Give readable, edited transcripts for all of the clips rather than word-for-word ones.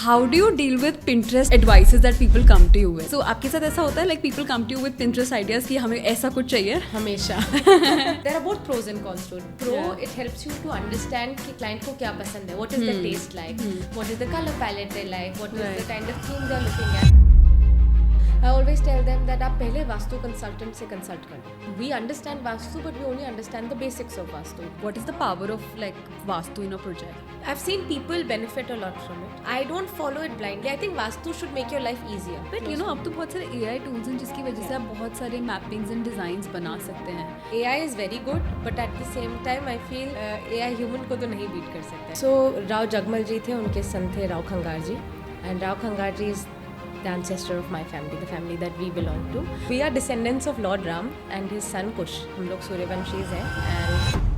How do you deal with Pinterest advices that people come to you with? So आपके साथ ऐसा होता है like people come to you with Pinterest ideas कि हमें ऐसा कुछ चाहिए? हमेशा there are both pros and cons to it. Pro, it helps you to understand कि client को क्या पसंद है, what is their taste like, what is the color palette they like, what is the kind of theme they are looking at. I always tell them that आप पहले vastu consultant से consult करो. We understand vastu, but we only understand the basics of vastu. What is the power of like Vastu in a project? I've seen people benefit a lot from it. I don't follow it blindly. I think vastu should make your life easier. But you know अब तो बहुत सारे AI tools हैं जिसकी वजह से आप बहुत सारे mappings and designs बना सकते हैं. AI is very good, but at the same time I feel AI human को तो नहीं beat कर सकता. So राव जगमल जी थे, उनके son थे राव खंगार जी, and Rao Khangar ji is the ancestor of my family, the family that we belong to. We are descendants of Lord Ram and his son Kush. हम लोग सूर्यवंशीज हैं and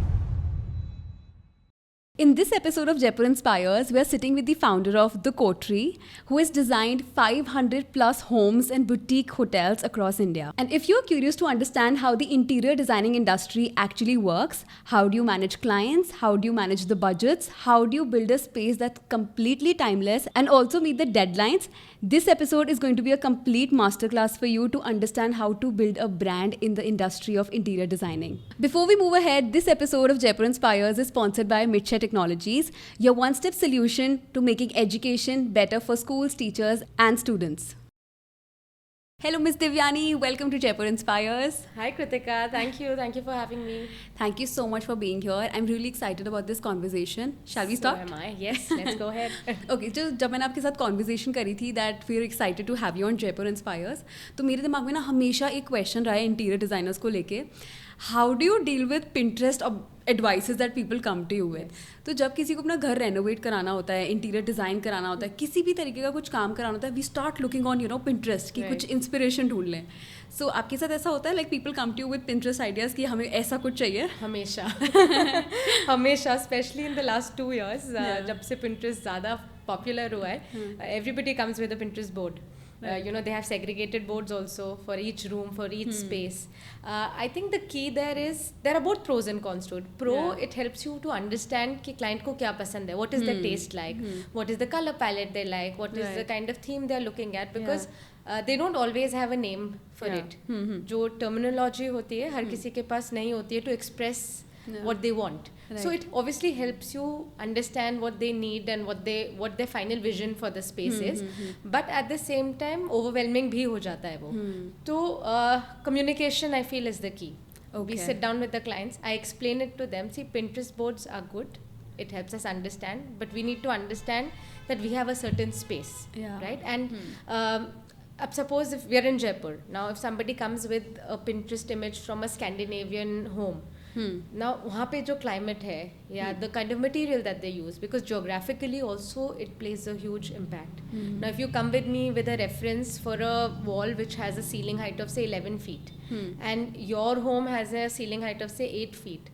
In this episode of Jaipur Inspires, we are sitting with the founder of The Coterie, who has designed 500 plus homes and boutique hotels across India. And if you're curious to understand how the interior designing industry actually works, how do you manage clients, how do you manage the budgets, how do you build a space that's completely timeless and also meet the deadlines, this episode is going to be a complete masterclass for you to understand how to build a brand in the industry of interior designing. Before we move ahead, this episode of Jaipur Inspires is sponsored by Midshare Technologies, your one-step solution to making education better for schools, teachers, and students. Hello, Ms. Divyani. Welcome to Jaipur Inspires. Hi Kritika, thank you for having me. Thank you so much for being here. I'm really excited about this conversation. Shall we start? So am I. Yes, let's go ahead. Okay, तो जब मैंने आपके साथ conversation करी थी that we're excited to have you on Jaipur Inspires, तो मेरे दिमाग में ना हमेशा एक question रहा है interior designers को लेके. How do you deal with Pinterest advices that people come to you with? तो जब किसी को अपना घर रेनोवेट कराना होता है, इंटीरियर डिज़ाइन कराना होता है, किसी भी तरीके का कुछ काम कराना होता है, we start looking on Pinterest कि कुछ इंस्पिरेशन ढूंढ लें. सो आपके साथ ऐसा होता है like people come to you with Pinterest ideas कि हमें ऐसा कुछ चाहिए? हमेशा हमेशा specially in the last 2 years जब से Pinterest ज़्यादा पॉपुलर हुआ है, everybody comes with a Pinterest board. They have segregated boards also for each room, for each space. I think the key there are both pros and cons to it. Pro, it helps you to understand कि client को क्या पसंद है, what is their taste like, what is the color palette they like, what is the kind of theme they are looking at, because they don't always have a name for it. जो terminology होती है हर किसी के पास नहीं होती है to express what they want. So it obviously helps you understand what they need and what their final vision for the space is. But at the same time overwhelming भी हो जाता है वो. तो communication I feel is the key. We sit down with the clients, I explain it to them. See, Pinterest boards are good, it helps us understand, but we need to understand that we have a certain space, right? And suppose if we are in Jaipur now, if somebody comes with a Pinterest image from a Scandinavian home, now वहाँ पे जो climate है या the kind of material that they use, because geographically also it plays a huge impact. Now if you come with me with a reference for a wall which has a ceiling height of say 11 feet and your home has a ceiling height of say 8 feet,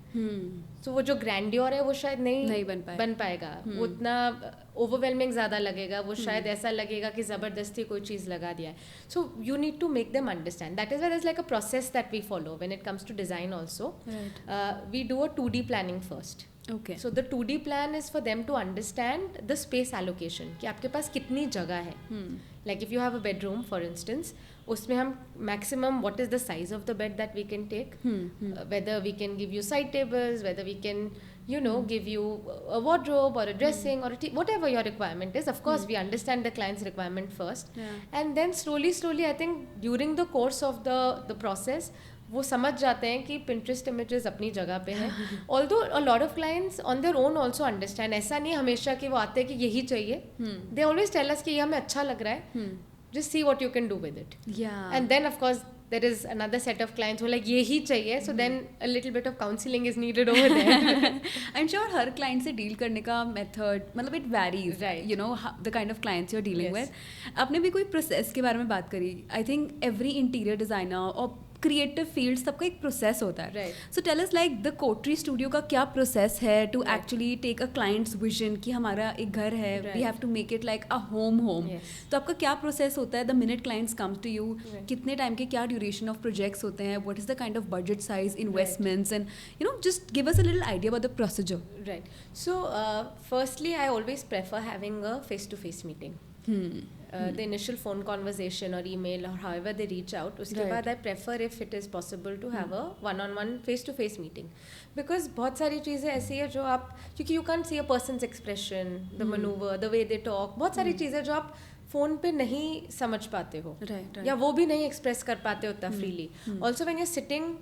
so वो जो grandeur है वो शायद नहीं बन पाएगा, वो उतना overwhelming ज़्यादा लगेगा, वो शायद ऐसा लगेगा कि ज़बरदस्ती कोई चीज़ लगा दिया है. So you need to make them understand. That is why there's like a process that we follow when it comes to design also. We do a 2D planning first. Okay. So the 2D plan is for them to understand the space allocation, कि आपके पास कितनी जगह है. Like if you have a bedroom for instance, उसमें हम maximum what is the size of the bed that we can take, whether we can give you side tables, whether we can give you a wardrobe or a dressing or whatever your requirement is. Of course we understand the client's requirement first, and then slowly I think during the course of the process वो समझ जाते हैं कि Pinterest images अपनी जगह पे हैं. Although a lot of clients on their own also understand, ऐसा नहीं हमेशा कि वो आते हैं कि यही चाहिए. They always tell us कि ये हमें अच्छा लग रहा है, just see what you can do with it. And then of course there is another set of clients who are like यही चाहिए, so then a little bit of counseling is needed over there. I'm sure her client से deal करने का method मतलब it varies, right? The kind of clients you're dealing with. आपने भी कोई process के बारे में बात करी. I think every interior designer or creative field सबका एक प्रोसेस होता है. Right. So tell us like the Kotri studio का क्या प्रोसेस है to actually take a client's vision कि हमारा एक घर है, we have to make it like a home. Yes. तो आपका क्या प्रोसेस होता है the minute clients come to you? कितने टाइम के क्या ड्यूरेशन ऑफ प्रोजेक्ट्स होते हैं? What is the kind of budget size, investments, and you know just give us a little idea about the procedure. Right. So, firstly, I always prefer having a face-to-face meeting. The initial phone conversation or email or however they reach out, उसके Right. बाद I prefer if it is possible to have a one-on-one face-to-face meeting. Because बहुत सारी चीज़ें ऐसी है जो आप, क्योंकि you can't see a person's expression, the maneuver, the way they talk, बहुत सारी चीज़ें जो आप फ़ोन पे नहीं समझ पाते हो, Right. या वो भी नहीं एक्सप्रेस कर पाते हो उतना freely. Also when you sitting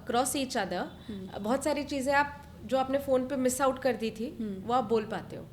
across each other, बहुत सारी चीज़ें आप जो आपने फ़ोन पे मिस आउट कर दी थी वो आप बोल पाते हो.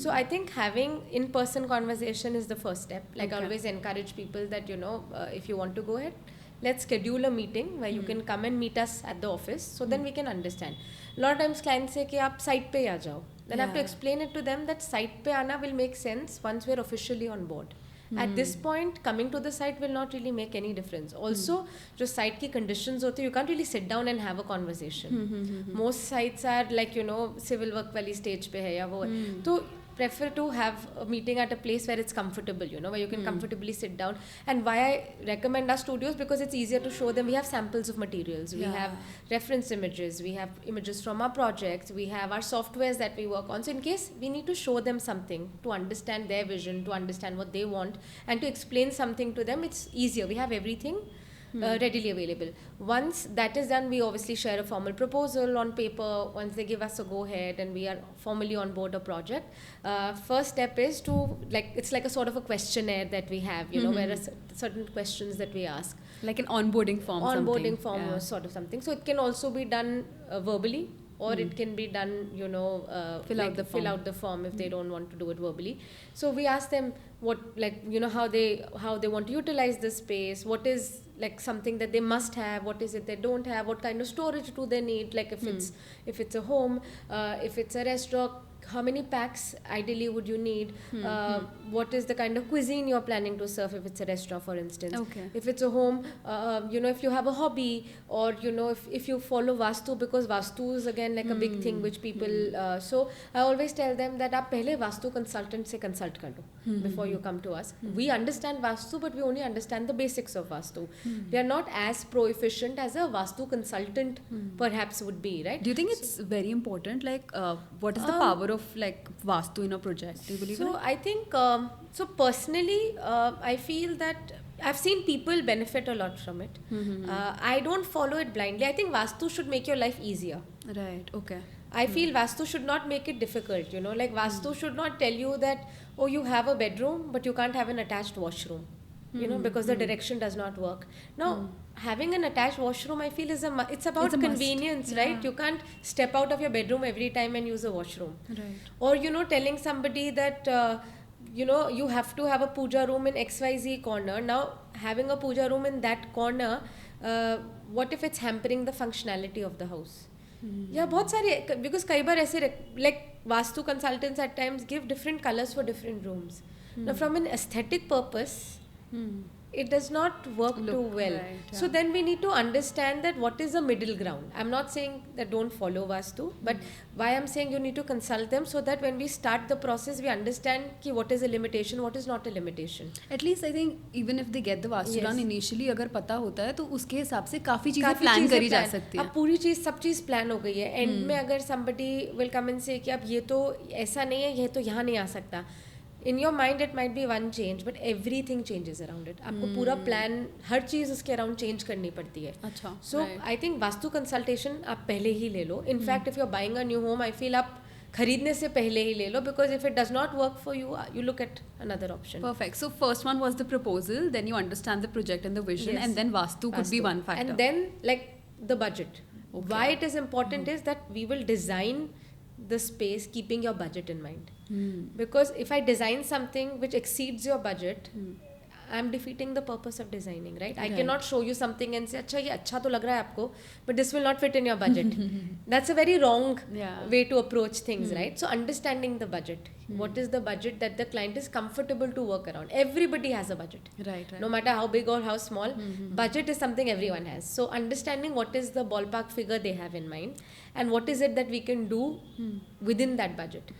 So I think having in-person conversation is the first step. Like I always encourage people that, you know, if you want to go ahead, let's schedule a meeting where you can come and meet us at the office, so then we can understand. A lot of times clients say कि आप site पे आ जाओ. Then I have to explain it to them that site पे आना will make sense once we are officially on board. At this point, coming to the site will not really make any difference. Also, जो site की conditions होती है, you can't really sit down and have a conversation. Most sites are like, you know, civil work वाली stage पे है या वो है. तो prefer to have a meeting at a place where it's comfortable, you know, where you can comfortably sit down. And why I recommend our studios, because it's easier to show them. We have samples of materials, we have reference images, we have images from our projects, we have our softwares that we work on. So in case we need to show them something to understand their vision, to understand what they want, and to explain something to them, it's easier. We have everything readily available. Once that is done, we obviously share a formal proposal on paper. Once they give us a go ahead and we are formally on board a project, first step is to, like, it's like a sort of a questionnaire that we have, you know, where are certain questions that we ask, like an onboarding form. onboarding form or sort of something. So it can also be done verbally, or it can be done, you know, Fill out the form if they don't want to do it verbally. So we ask them what, like, you know, how they want to utilize this space, what is like something that they must have, what is it they don't have, what kind of storage do they need, like if it's a home, if it's a restaurant, how many packs ideally would you need, what is the kind of cuisine you're planning to serve if it's a restaurant, for instance. Okay. If it's a home, you know, if you have a hobby, or, you know, if you follow Vastu, because Vastu is again like a big thing which people, so I always tell them that आप पहले vastu consultant से consult कर लो before you come to us. We understand Vastu, but we only understand the basics of Vastu. We are not as proficient as a Vastu consultant perhaps would be, right? Do you think it's very important? Like, what is the power of like Vastu in a project? Do you believe in it? I think, so personally, I feel that I've seen people benefit a lot from it. I don't follow it blindly. I think Vastu should make your life easier. Right. Okay. I feel Vastu should not make it difficult, you know, like Vastu should not tell you that, oh, you have a bedroom, but you can't have an attached washroom, you know, because the direction does not work. Now, having an attached washroom, I feel, it's about convenience, right? You can't step out of your bedroom every time and use a washroom. Right. Or, you know, telling somebody that, you know, you have to have a puja room in XYZ corner. Now, having a puja room in that corner, what if it's hampering the functionality of the house? Yeah, बहुत सारे, because कई बार ऐसे, like Vastu consultants at times give different colors for different rooms. Now, from an aesthetic purpose, it does not work too well. Right, So then we need to understand that what is the middle ground. I'm not saying that don't follow Vastu, but why I'm saying you need to consult them, so that when we start the process, we understand ki what is a limitation, what is not a limitation. At least I think even if they get the Vastu done initially, अगर पता होता है तो उसके हिसाब से काफी चीजें काफी प्लान चीजें करी जा plan- सकती है. अब पूरी चीज, सब चीज प्लान हो गई है. एंड में अगर somebody will come and say कि अब ये तो ऐसा नहीं है, ये तो यहाँ नहीं आ सकता. In your mind it might be one change, but everything changes around it. आपको पूरा प्लान, हर चीज उसके अराउंड चेंज करनी पड़ती है. अच्छा. So I think vastu consultation आप पहले ही ले लो. In fact if you are buying a new home, I feel आप खरीदने से पहले ही ले लो, because if it does not work for you, you look at another option. Perfect. So first one was the proposal, then you understand the project and the vision, and then Vastu could be one factor. And then, like, the budget. Why it is important is that we will design the space keeping your budget in mind. Because if I design something which exceeds your budget, I'm defeating the purpose of designing, right? I cannot show you something and say, अच्छा ये अच्छा तो लग रहा है आपको, but this will not fit in your budget. That's a very wrong way to approach things, right? So understanding the budget what is the budget that the client is comfortable to work around. Everybody has a budget, Right. no matter how big or how small. Budget is something everyone has. So understanding what is the ballpark figure they have in mind and what is it that we can do within that budget.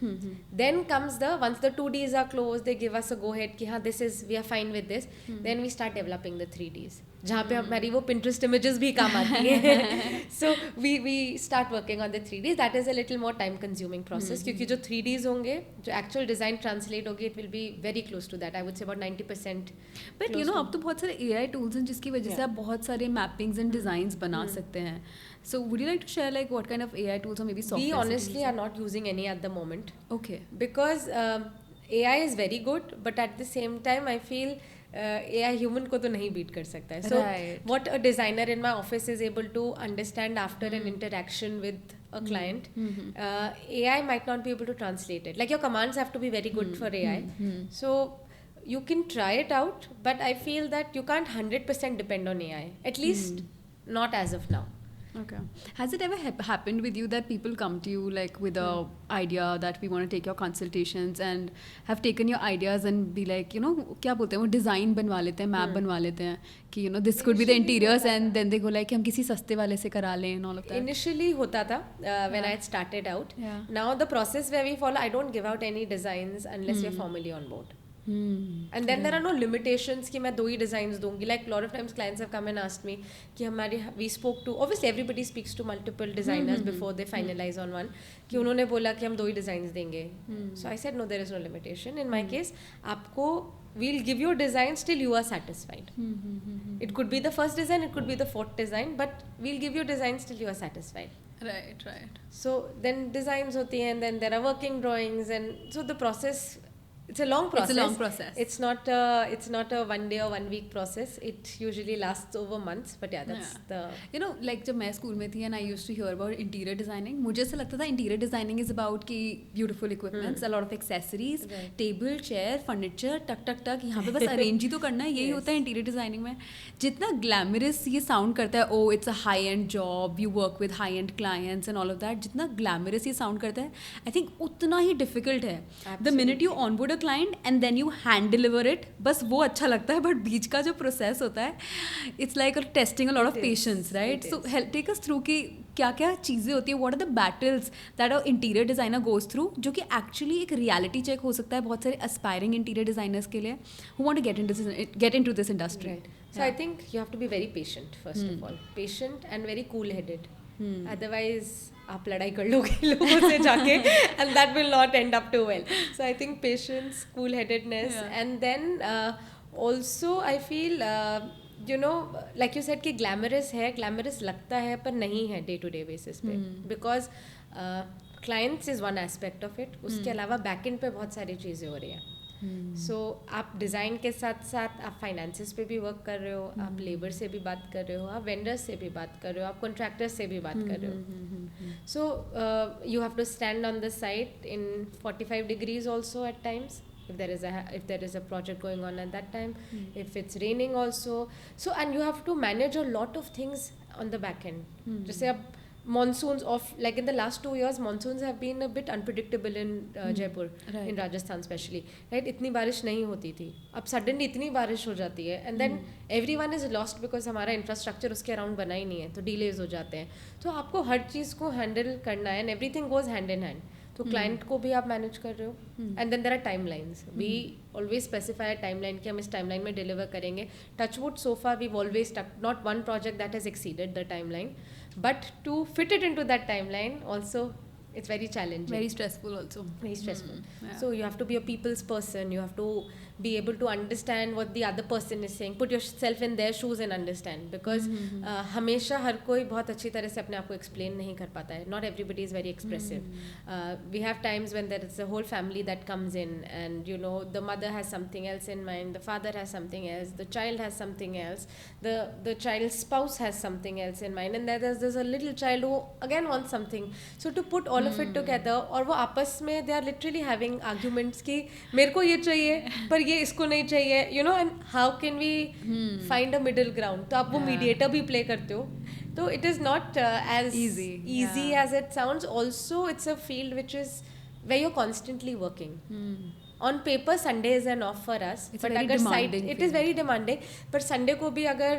Then comes the, once the 2Ds are closed, they give us a go ahead कि हाँ this is, we are fine with this. Then we start developing the 3Ds जहाँ पे हमारी वो Pinterest images भी काम आती है. So we start working on the 3Ds. That is a little more time consuming process क्योंकि जो 3Ds होंगे, जो actual design translate होगी, it will be very close to that. I would say about 90%. But you know, अब तो बहुत सारे AI tools हैं जिसकी वजह से आप बहुत सारे mappings and designs बना सकते हैं. So would you like to share like what kind of AI tools or maybe software? We honestly are not using any at the moment. Okay. Because AI is very good, but at the same time I feel AI human को तो नहीं beat कर सकता है. So what a designer in my office is able to understand after an interaction with a client, AI might not be able to translate it. Like your commands have to be very good for AI. So you can try it out, but I feel that you can't 100% depend on AI. At least not as of now. Okay. Has it ever happened with you that people come to you like with a idea that we want to take your consultations and have taken your ideas and be like, you know, क्या बोलते हैं वो design बनवा लेते हैं, map बनवा लेते हैं कि you know this could be the interiors and then they go like हम किसी सस्ते वाले से करा लें and all of that. Initially होता था when I had started out. Now the process where we follow, I don't give out any designs unless we're formally on board. And then there are no limitations कि मैं 2 ही designs दूंगी. Like a lot of times clients have come and asked me कि हमारे, we spoke to, obviously everybody speaks to multiple designers before they finalize on one, कि उन्होंने बोला कि हम 2 ही designs देंगे. So I said no, there is no limitation. In my case, आपको, we'll give you designs till you are satisfied. It could be the first design, it could be the 4th design, but we'll give you designs till you are satisfied. Right. So then designs होती हैं, and then there are working drawings, and so the process, it's a long process. It's not a 1 day or 1 week process. It usually lasts over months. But yeah, that's the, you know, like जब मैं school में थी and I used to hear about interior designing, मुझे ऐसा लगता था interior designing is about कि beautiful equipments, a lot of accessories, table, chair, furniture, टक यहाँ पे बस arrange ही तो करना है. यही होता है interior designing में. जितना glamorous ये sound करता है, oh it's a high end job, you work with high end clients and all of that, जितना glamorous ये sound करता है, I think उतना ही difficult है. The minute you onboard client and then you hand deliver it, बस वो अच्छा लगता है, but बीच का जो process होता है, it's like testing a lot of patience, right? So take us through कि क्या क्या चीज़ें होती है, what are the battles that an interior designer goes through, जो कि actually एक reality check हो सकता है बहुत सारे aspiring interior designers के लिए who want to get into this industry. Right. So I think you have to be very patient first of all, patient and very cool-headed. Otherwise आप लड़ाई कर लोगे लोगों से जाके and that will not end up too well. So I think patience, cool-headedness, and then also I feel you know, like you said कि glamorous है, glamorous लगता है पर नहीं है day to day basis पे, because clients is one aspect of it. उसके अलावा back end पे बहुत सारी चीज़ें हो रही हैं. So आप डिज़ाइन के साथ साथ आप फाइनेंसेस पे भी वर्क कर रहे हो, आप लेबर से भी बात कर रहे हो, आप वेंडर्स से भी बात कर रहे हो, आप कॉन्ट्रैक्टर्स से भी बात कर रहे हो. So you have to stand on the site in 45 degrees also at times if there is a project going on at that time, if it's raining also. So and you have to manage a lot of things on the back end. जैसे अब monsoons like in the last 2 years, monsoons have been a bit unpredictable in Jaipur, in Rajasthan especially, right? इतनी बारिश नहीं होती थी, अब suddenly इतनी बारिश हो जाती है, and then everyone is lost because हमारा infrastructure उसके around बना ही नहीं है, तो delays हो जाते हैं. तो आपको हर चीज़ को handle करना है, and everything goes hand in hand. तो क्लाइंट को भी आप मैनेज कर रहे हो, and then there are timelines. We always specify a timeline कि हम इस टाइमलाइन में डिलीवर करेंगे. Touchwood so far we always not one project that has exceeded the timeline, but to fit it into that timeline also it's very challenging, very stressful also, very stressful. So you have to be a people's person, you have to be able to understand what the other person is saying, put yourself in their shoes and understand, because हमेशा हर कोई बहुत अच्छी तरह से अपने आप को explain नहीं कर पाता है. Not everybody is very expressive. We have times when there is a whole family that comes in, and you know the mother has something else in mind, the father has something else, the child has something else, the child's spouse has something else in mind, and there's a little child who again wants something. So to put all of it together, और वो आपस में they are literally having arguments कि मेरे को ये चाहिए पर ये इसको नहीं चाहिए, you know, and how can we find a middle ground. तो आप वो mediator भी play करते हो. तो it is not as easy as it sounds. Also it's a field which is where you're constantly working. On paper Sunday is an off for us, It's but very agar site, demanding it is field. very demanding. But Sunday ko bhi agar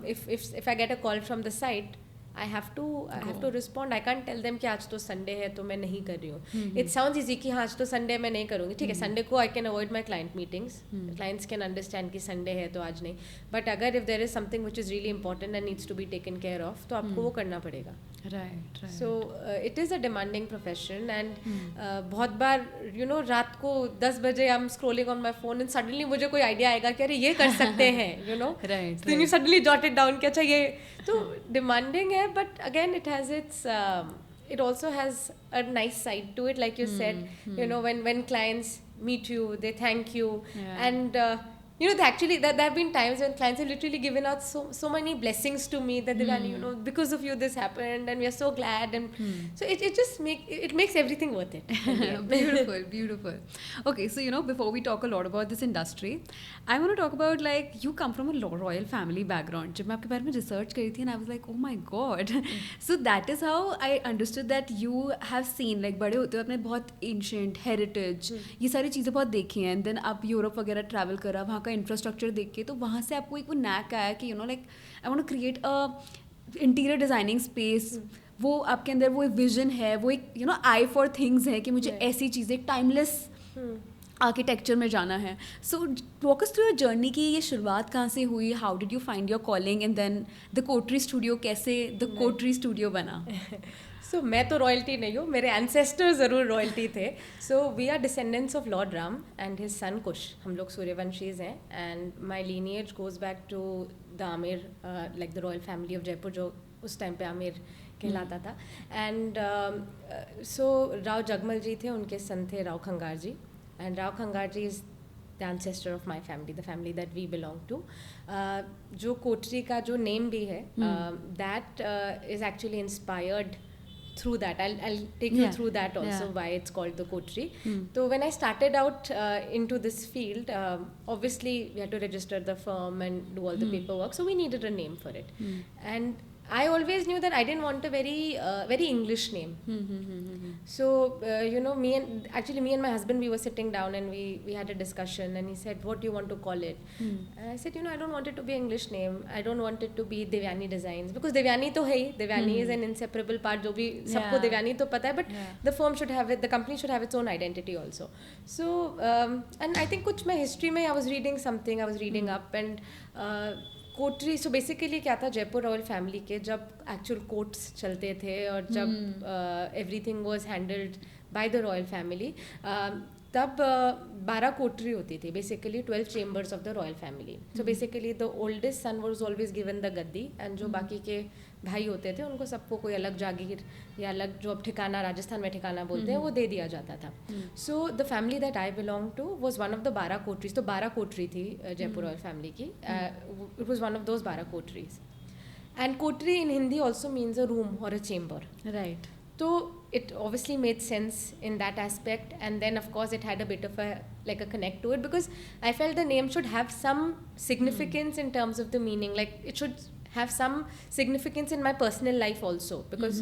if I get a call from the site, I have to respond. I can't tell them कि आज तो Sunday है तो मैं नहीं कर रही हूँ. It sounds easy कि हाँ आज तो Sunday मैं नहीं करूँगी. ठीक है, Sunday को I can avoid my client meetings. Clients can understand कि Sunday है तो आज नहीं. But अगर if there is something which is really important and needs to be taken care of, तो आपको वो करना पड़ेगा. Right. So it is a demanding profession, and बहुत बार रात को 10 बजे I'm scrolling on my phone and suddenly मुझे कोई idea आएगा कि अरे ये कर सकते हैं, Right. Then you suddenly jot it down कि अच्छा ये तो demanding है, but again it has its it also has a nice side to it, like you said. When clients meet you, they thank you. Yeah. And actually there have been times when clients have literally given out so many blessings to me that Devani, because of you this happened and we are so glad, and so it just makes everything worth it. Beautiful. Okay, so before we talk a lot about this industry, I want to talk about, like, you come from a royal family background. जब मैं आपके बारे में research करी थी, and I was like, oh my god. So that is how I understood that you have seen, like, बड़े होते हुए आपने बहुत ancient heritage ये सारी चीज़ें बहुत देखी हैं, and then आप यूरोप वगैरह travel करा, वहाँ का इंफ्रास्ट्रक्चर देख के, तो वहाँ से आपको एक वो नैक आया कि like I want to create a interior designing space. वो आपके अंदर वो एक विजन है, वो एक आई फॉर थिंग्स है कि मुझे ऐसी चीज़ें टाइमलेस आर्किटेक्चर में जाना है. So walk us through your journey की ये शुरुआत कहाँ से हुई, how did you find your calling, and then the Kotri studio, कैसे द कोटरी स्टूडियो बना? So मैं तो रॉयल्टी नहीं हूँ, मेरे एंसेस्टर्स ज़रूर रॉयल्टी थे. So we are descendants of lord Ram and his son Kush. हम लोग सूर्यवंशीज हैं, and my lineage goes back to the Amer, like the royal family of Jaipur, जो उस टाइम पे आमिर कहलाता था. एंड सो राव जगमल जी थे, उनके सन थे Rao Khangar ji, and Rao Khangar ji is the ancestor of my family, the family that we belong to. जो कोटरी का जो नेम भी है, that is actually inspired through that. I'll take you through that also, why it's called the Kotri. So when I started out into this field, obviously we had to register the firm and do all the paperwork, so we needed a name for it. And I always knew that I didn't want a very English name. So me and my husband, we were sitting down and we had a discussion, and he said, what do you want to call it? And I said, I don't want it to be an English name. I don't want it to be Devyani Designs, because Devyani to hai, Devyani is an inseparable part, jo bhi sabko Devyani to pata hai, but the firm should have it, the company should have its own identity also. So and I think kuch mein history mein I was reading up, and Kotri, so basically क्या था, Jaipur royal family के जब actual courts चलते थे और जब everything was handled by the royal family, तब 12 कोटरी होती थी, basically 12 chambers of the royal family. So basically the oldest son was always given the गद्दी, एंड जो बाकी के भाई होते थे उनको सबको कोई अलग जागीर या अलग जो अब ठिकाना, राजस्थान में ठिकाना बोलते हैं, वो दे दिया जाता था. So the family that I belong to was one of the 12 kotris. तो 12 कोटरी थी जयपुर रॉयल फैमिली की. It was one of those 12 kotris. And kotri in Hindi also means a room और a chamber. Right. So it obviously made sense in that aspect, and then of course it had a bit of a connect to it, because I felt the name should have some significance in terms of the meaning, like it should have some significance in my personal life also, because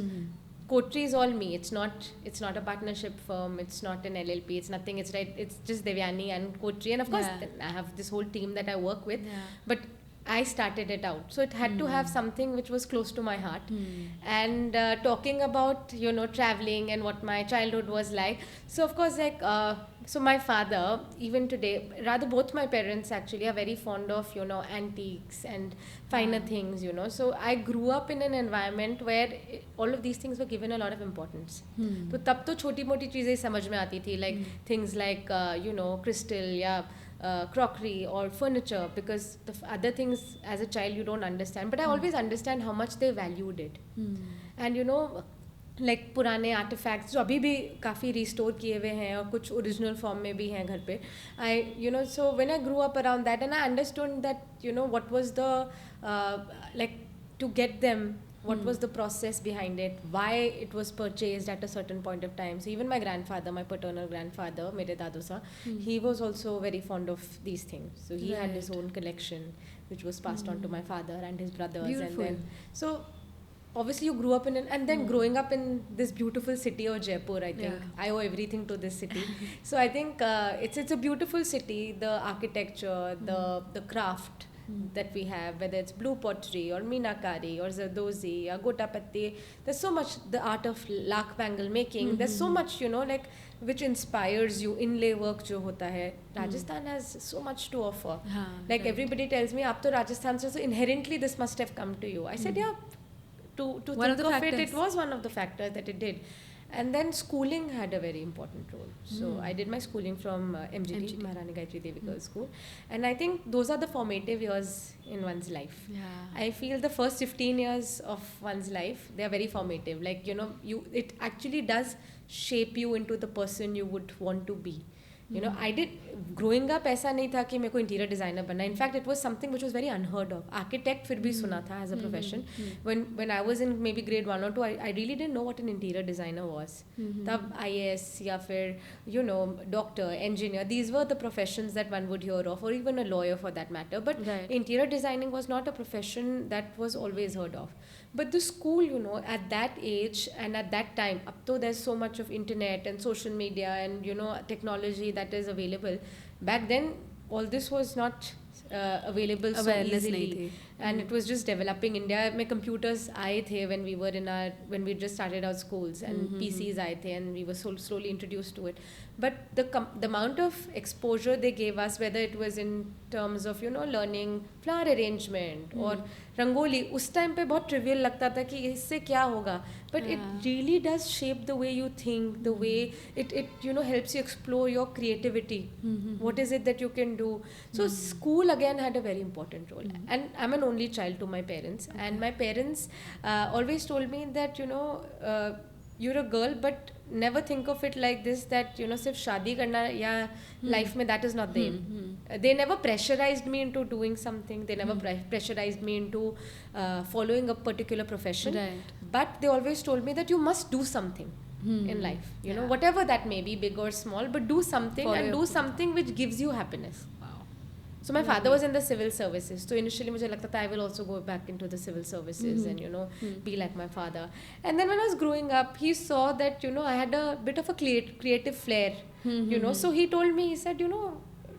Kotri is all me. It's not a partnership firm, it's not an LLP, it's nothing, it's just Devyani and Kotri, and of course I have this whole team that I work with, but I started it out, so it had to have something which was close to my heart. And talking about traveling and what my childhood was like, so of course so my father, even today, rather both my parents actually are very fond of antiques and finer things, so I grew up in an environment where all of these things were given a lot of importance. तो तब तो छोटी मोटी चीज़ें समझ में आती थी, like things like crystal या crockery or furniture, because the other things as a child you don't understand, but I always understand how much they valued it. And like पुराने आर्टिफैक्ट्स जो अभी भी काफ़ी रिस्टोर किए हुए हैं और कुछ ओरिजिनल फॉर्म में भी हैं घर पे, I so when I grew up around that, and I understood that what was the like to get them, what was the process behind it, why it was purchased at a certain point of time. So even my grandfather, my paternal grandfather, mere dadu sa, he was also very fond of these things, so he had his own collection which was passed on to my father and his brothers. Beautiful. And then so obviously you grew up in and then growing up in this beautiful city of Jaipur, I think I owe everything to this city. So I think it's a beautiful city. The architecture, the craft that we have, whether it's blue pottery or meenakari or zardozi or gotapatti, there's so much, the art of lakh bangle making, there's so much, like, which inspires you. Inlay work jo hota hai, Rajasthan has so much to offer. Like everybody tells me, aap to Rajasthan se, so inherently this must have come to you. I said, yeah, to One think of of it was one of the factors that it did. And then schooling had a very important role. So I did my schooling from MGT, Maharani Gayatri Devi Girls School. And I think those are the formative years in one's life. I feel the first 15 years of one's life, they are very formative. Like, it actually does shape you into the person you would want to be. I did, growing up ऐसा नहीं था कि मेरे को interior designer बनना. In fact, it was something which was very unheard of. Architect फिर भी सुना था as a profession. When I was in maybe grade 1 or 2, I really didn't know what an interior designer was. तब IAS या फिर doctor, engineer, these were the professions that one would hear of, or even a lawyer for that matter. But interior designing was not a profession that was always heard of. But the school, at that age and at that time, up to there's so much of internet and social media and technology that is available. Back then, all this was not available so easily, and it was just developing. India में computers आए थे when we just started our schools, and PCs आए थे, and we were slowly introduced to it. But the amount of exposure they gave us, whether it was in terms of learning flower arrangement or rangoli, उस time पे बहुत trivial लगता था कि इससे क्या होगा, but it really does shape the way you think, the way it helps you explore your creativity. What is it that you can do? So school again had a very important role. And I'm an only child to my parents, and my parents always told me that you're a girl, but never think of it like this, that सिर्फ शादी करना या life में, that is not the aim. They never pressurized me into doing something. They never pressurized me into following a particular profession. But they always told me that you must do something in life, whatever that may be, big or small, but do something, and do something which gives you happiness. So my father was in the civil services. So initially मुझे लगता था I will also go back into the civil services and be like my father. And then when I was growing up, he saw that I had a bit of a creative flair. So he told me, he said,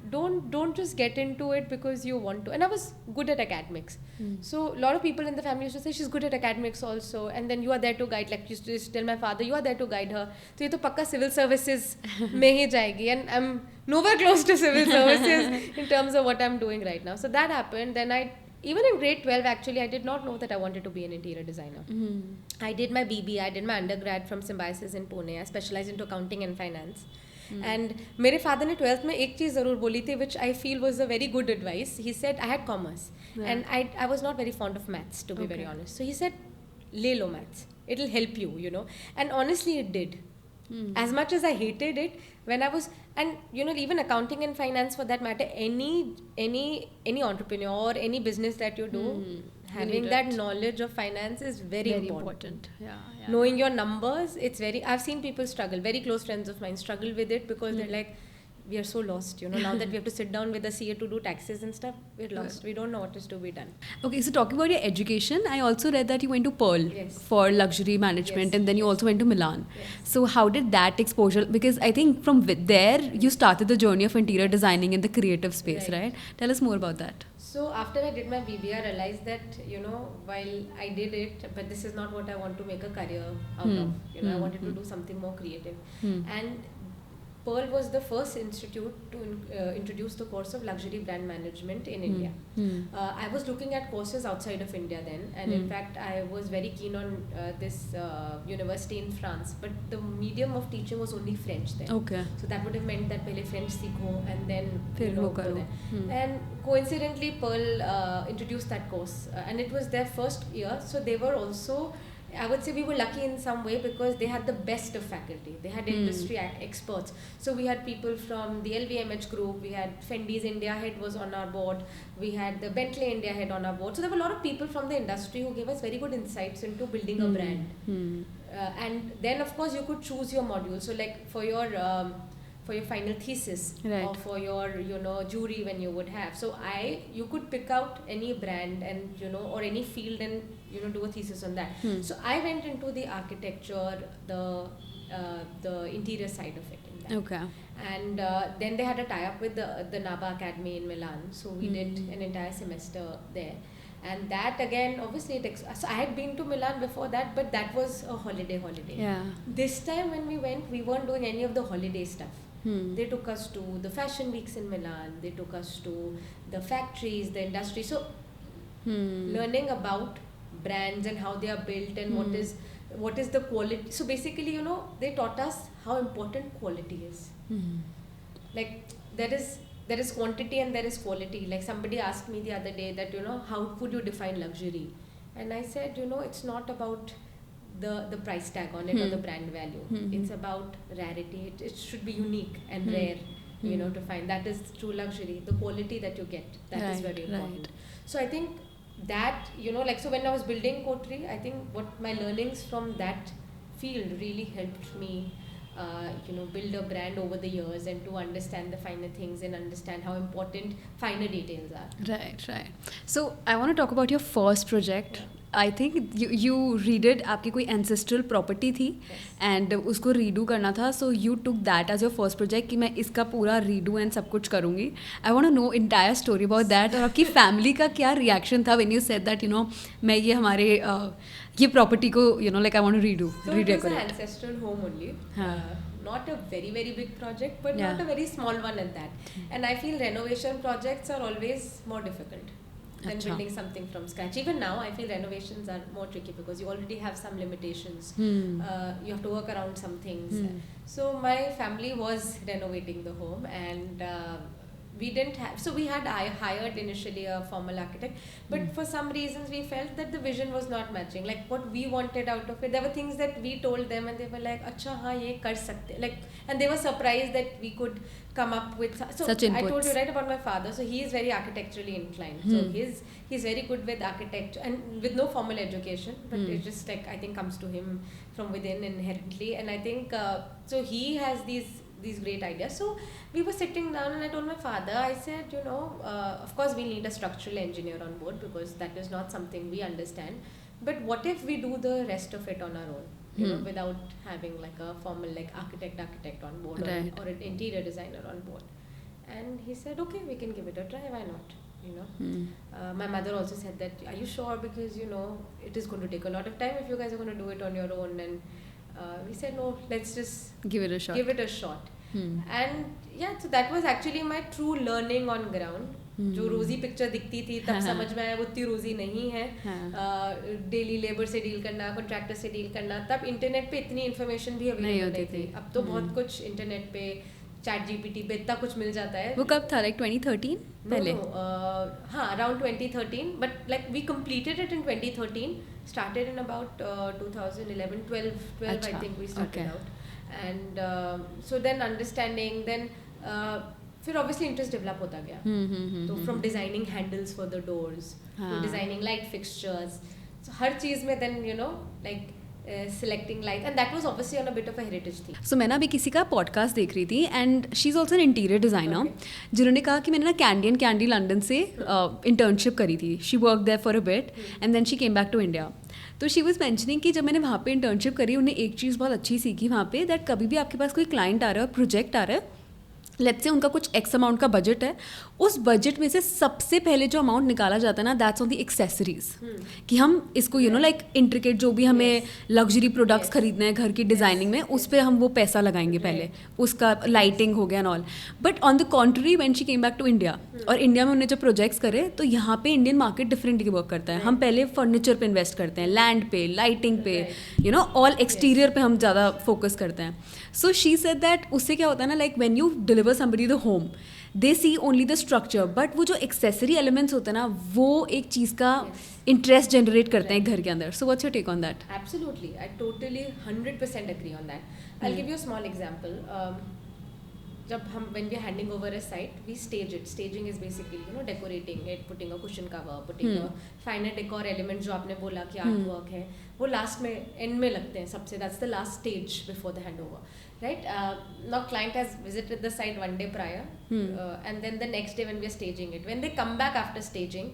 don't just get into it because you want to. And I was good at academics. So a lot of people in the family used to say, she's good at academics also, and then you are there to guide. Like used to tell my father, you are there to guide her. So ये तो पक्का civil services में ही जाएगी. And I'm nowhere close to civil services in terms of what I'm doing right now. So that happened. Then even in grade 12, actually, I did not know that I wanted to be an interior designer. I did my BB, I did my undergrad from Symbiosis in Pune. I specialized into accounting and finance. And मेरे father ने 12th में एक चीज़ ज़रूर बोली थी, which I feel was a very good advice. He said, I had commerce, and I was not very fond of maths, to be very honest. So he said, ले लो maths, it'll help you, and honestly it did. As much as I hated it, when I was, and even accounting and finance for that matter, any entrepreneur or any business that you do, having that knowledge of finance is very important. Knowing your numbers, I've seen people struggle, very close friends of mine struggle with it, because they're like, we are so lost, now that we have to sit down with a CA to do taxes and stuff, we're lost. We don't know what is to be done. Okay, so talking about your education, I also read that you went to Pearl for luxury management, and then you also went to Milan. So how did that exposure, because I think from there you started the journey of interior designing in the creative space, right? Tell us more about that. So after I did my BB, I realized that, while I did it, but this is not what I want to make a career out of. I wanted to do something more creative. And Pearl was the first institute to introduce the course of luxury brand management in India. I was looking at courses outside of India then, and in fact I was very keen on this university in France, but the medium of teaching was only French then. So that would have meant that pehle French seekho and then go there. And coincidentally Pearl introduced that course, and it was their first year, so they were also, I would say we were lucky in some way, because they had the best of faculty. They had industry experts. So we had people from the LVMH group, we had Fendi's India head was on our board, we had the Bentley India head on our board. So there were a lot of people from the industry who gave us very good insights into building a brand. And then of course you could choose your module. So like for your for your final thesis, Right. or for your jury when you would have. So you could pick out any brand and or any field and do a thesis on that. So I went into the architecture, the interior side of it in that. Okay. And then they had a tie-up with the NABA Academy in Milan, so we did an entire semester there. And that again, obviously, so I had been to Milan before that, but that was a holiday. Yeah. This time when we went, we weren't doing any of the holiday stuff. They took us to the fashion weeks in Milan. They took us to the factories, the industry. So learning about brands and how they are built and what is the quality. So basically, they taught us how important quality is. Like there is quantity and there is quality. Like somebody asked me the other day that how would you define luxury, and I said it's not about the price tag on it or the brand value. It's about rarity. It should be unique and rare, to find. That is true luxury. The quality that you get, that is very important. So I think that so when I was building Coterie, I think what my learnings from that field really helped me build a brand over the years, and to understand the finer things and understand how important finer details are. Right. So I want to talk about your first project. I think you redid आपकी कोई ancestral property थी, and उसको redo करना था. So you took that as your first project कि मैं इसका पूरा redo and सब कुछ करूँगी. I want to know entire story about that. और आपकी family का क्या reaction था when you said that मैं ये हमारे ये property को like I want to redo. So it was an ancestral home only. Not a very very big project, but not a very small one at that. And I feel renovation projects are always more difficult than building something from scratch. Even now, I feel renovations are more tricky because you already have some limitations. You have to work around some things. So my family was renovating the home, and we didn't have. So I hired initially a formal architect, but for some reasons we felt that the vision was not matching. Like what we wanted out of it, there were things that we told them, and they were like, "Acha, हाँ ये कर सकते." Like, and they were surprised that we could come up with such inputs. I told you right about my father. So he is very architecturally inclined. So he's very good with architecture and with no formal education, but it just like I think comes to him from within inherently. And I think so he has these great ideas. So we were sitting down, and I told my father, I said, of course we need a structural engineer on board because that is not something we understand. But what if we do the rest of it on our own? Without having like a formal like architect on board, or an interior designer on board. And he said, okay, we can give it a try, why not? My mother also said that, are you sure, because it is going to take a lot of time if you guys are going to do it on your own. And we said, no, let's just give it a shot. And yeah, so that was actually my true learning on ground. जो रोजी picture दिखती थी तब समझ में आया वो उतनी रोजी नहीं है. डेली लेबर से डील करना, कॉन्ट्रैक्टर से डील करना, तब इंटरनेट पे इतनी इन्फॉर्मेशन भी अवेलेबल नहीं थी. अब तो बहुत कुछ इंटरनेट पे, चैट जीपीटी पे इतना कुछ मिल जाता है. वो कब था, like 2013 पहले? हाँ, around 2013, but like we completed it in 2013, started in about 2011, 12 I think we started out. And so then understanding, then फिर obviously interest develop होता गया. तो from designing handles for the doors to designing light fixtures, so हर चीज़ में then like selecting light, and that was obviously on a bit of a heritage thing. So मैं ना अभी किसी का podcast देख रही थी, and she's also an interior designer, जिन्होंने कहा कि मैंने ना Candy लंदन से internship करी थी. She worked there for a bit and then she came back to India. तो शी वॉज मैंशनिंग कि जब मैंने वहाँ पे इंटर्नशिप करी, उन्हें एक चीज़ बहुत अच्छी सीखी वहाँ पे, दैट कभी भी आपके पास कोई क्लाइंट आ रहा है और प्रोजेक्ट आ रहा है, लेट्स से उनका कुछ एक्स अमाउंट का बजट है, उस बजट में से सबसे पहले जो अमाउंट निकाला जाता है ना, दैट्स ऑन द एक्सेसरीज. कि हम इसको लाइक इंट्रिकेट जो भी हमें लग्जरी प्रोडक्ट्स खरीदने हैं घर की डिज़ाइनिंग में, उस पर हम वो पैसा लगाएंगे पहले, उसका लाइटिंग हो गया and all. But on the contrary when she came back to India, और इंडिया में उन्होंने जब प्रोजेक्ट्स करे, तो यहाँ पे इंडियन मार्केट डिफरेंटली वर्क करता है. हम पहले फर्नीचर पे इन्वेस्ट करते हैं, लैंड पे, लाइटिंग पे, ऑल एक्सटीरियर पे हम ज़्यादा फोकस करते हैं. सो शी सेड दैट उससे क्या होता है ना, like when you deliver somebody the home, they see only the structure, but वो जो एक्सेसरी एलिमेंट्स होते हैं ना, वो एक चीज़ का इंटरेस्ट जनरेट करते हैं घर के अंदर. So what's your take on that? Absolutely, I totally 100% agree on that. I'll give you a small example. जब हम when we are handing over a site, we stage it. Staging is basically decorating it, putting a cushion cover, putting a finer decor element जो आपने बोला कि art work है, वो last में and में लगते हैं सबसे. That's the last stage before the handover, right? Now client has visited the site one day prior, and then the next day when we are staging it, when they come back after staging,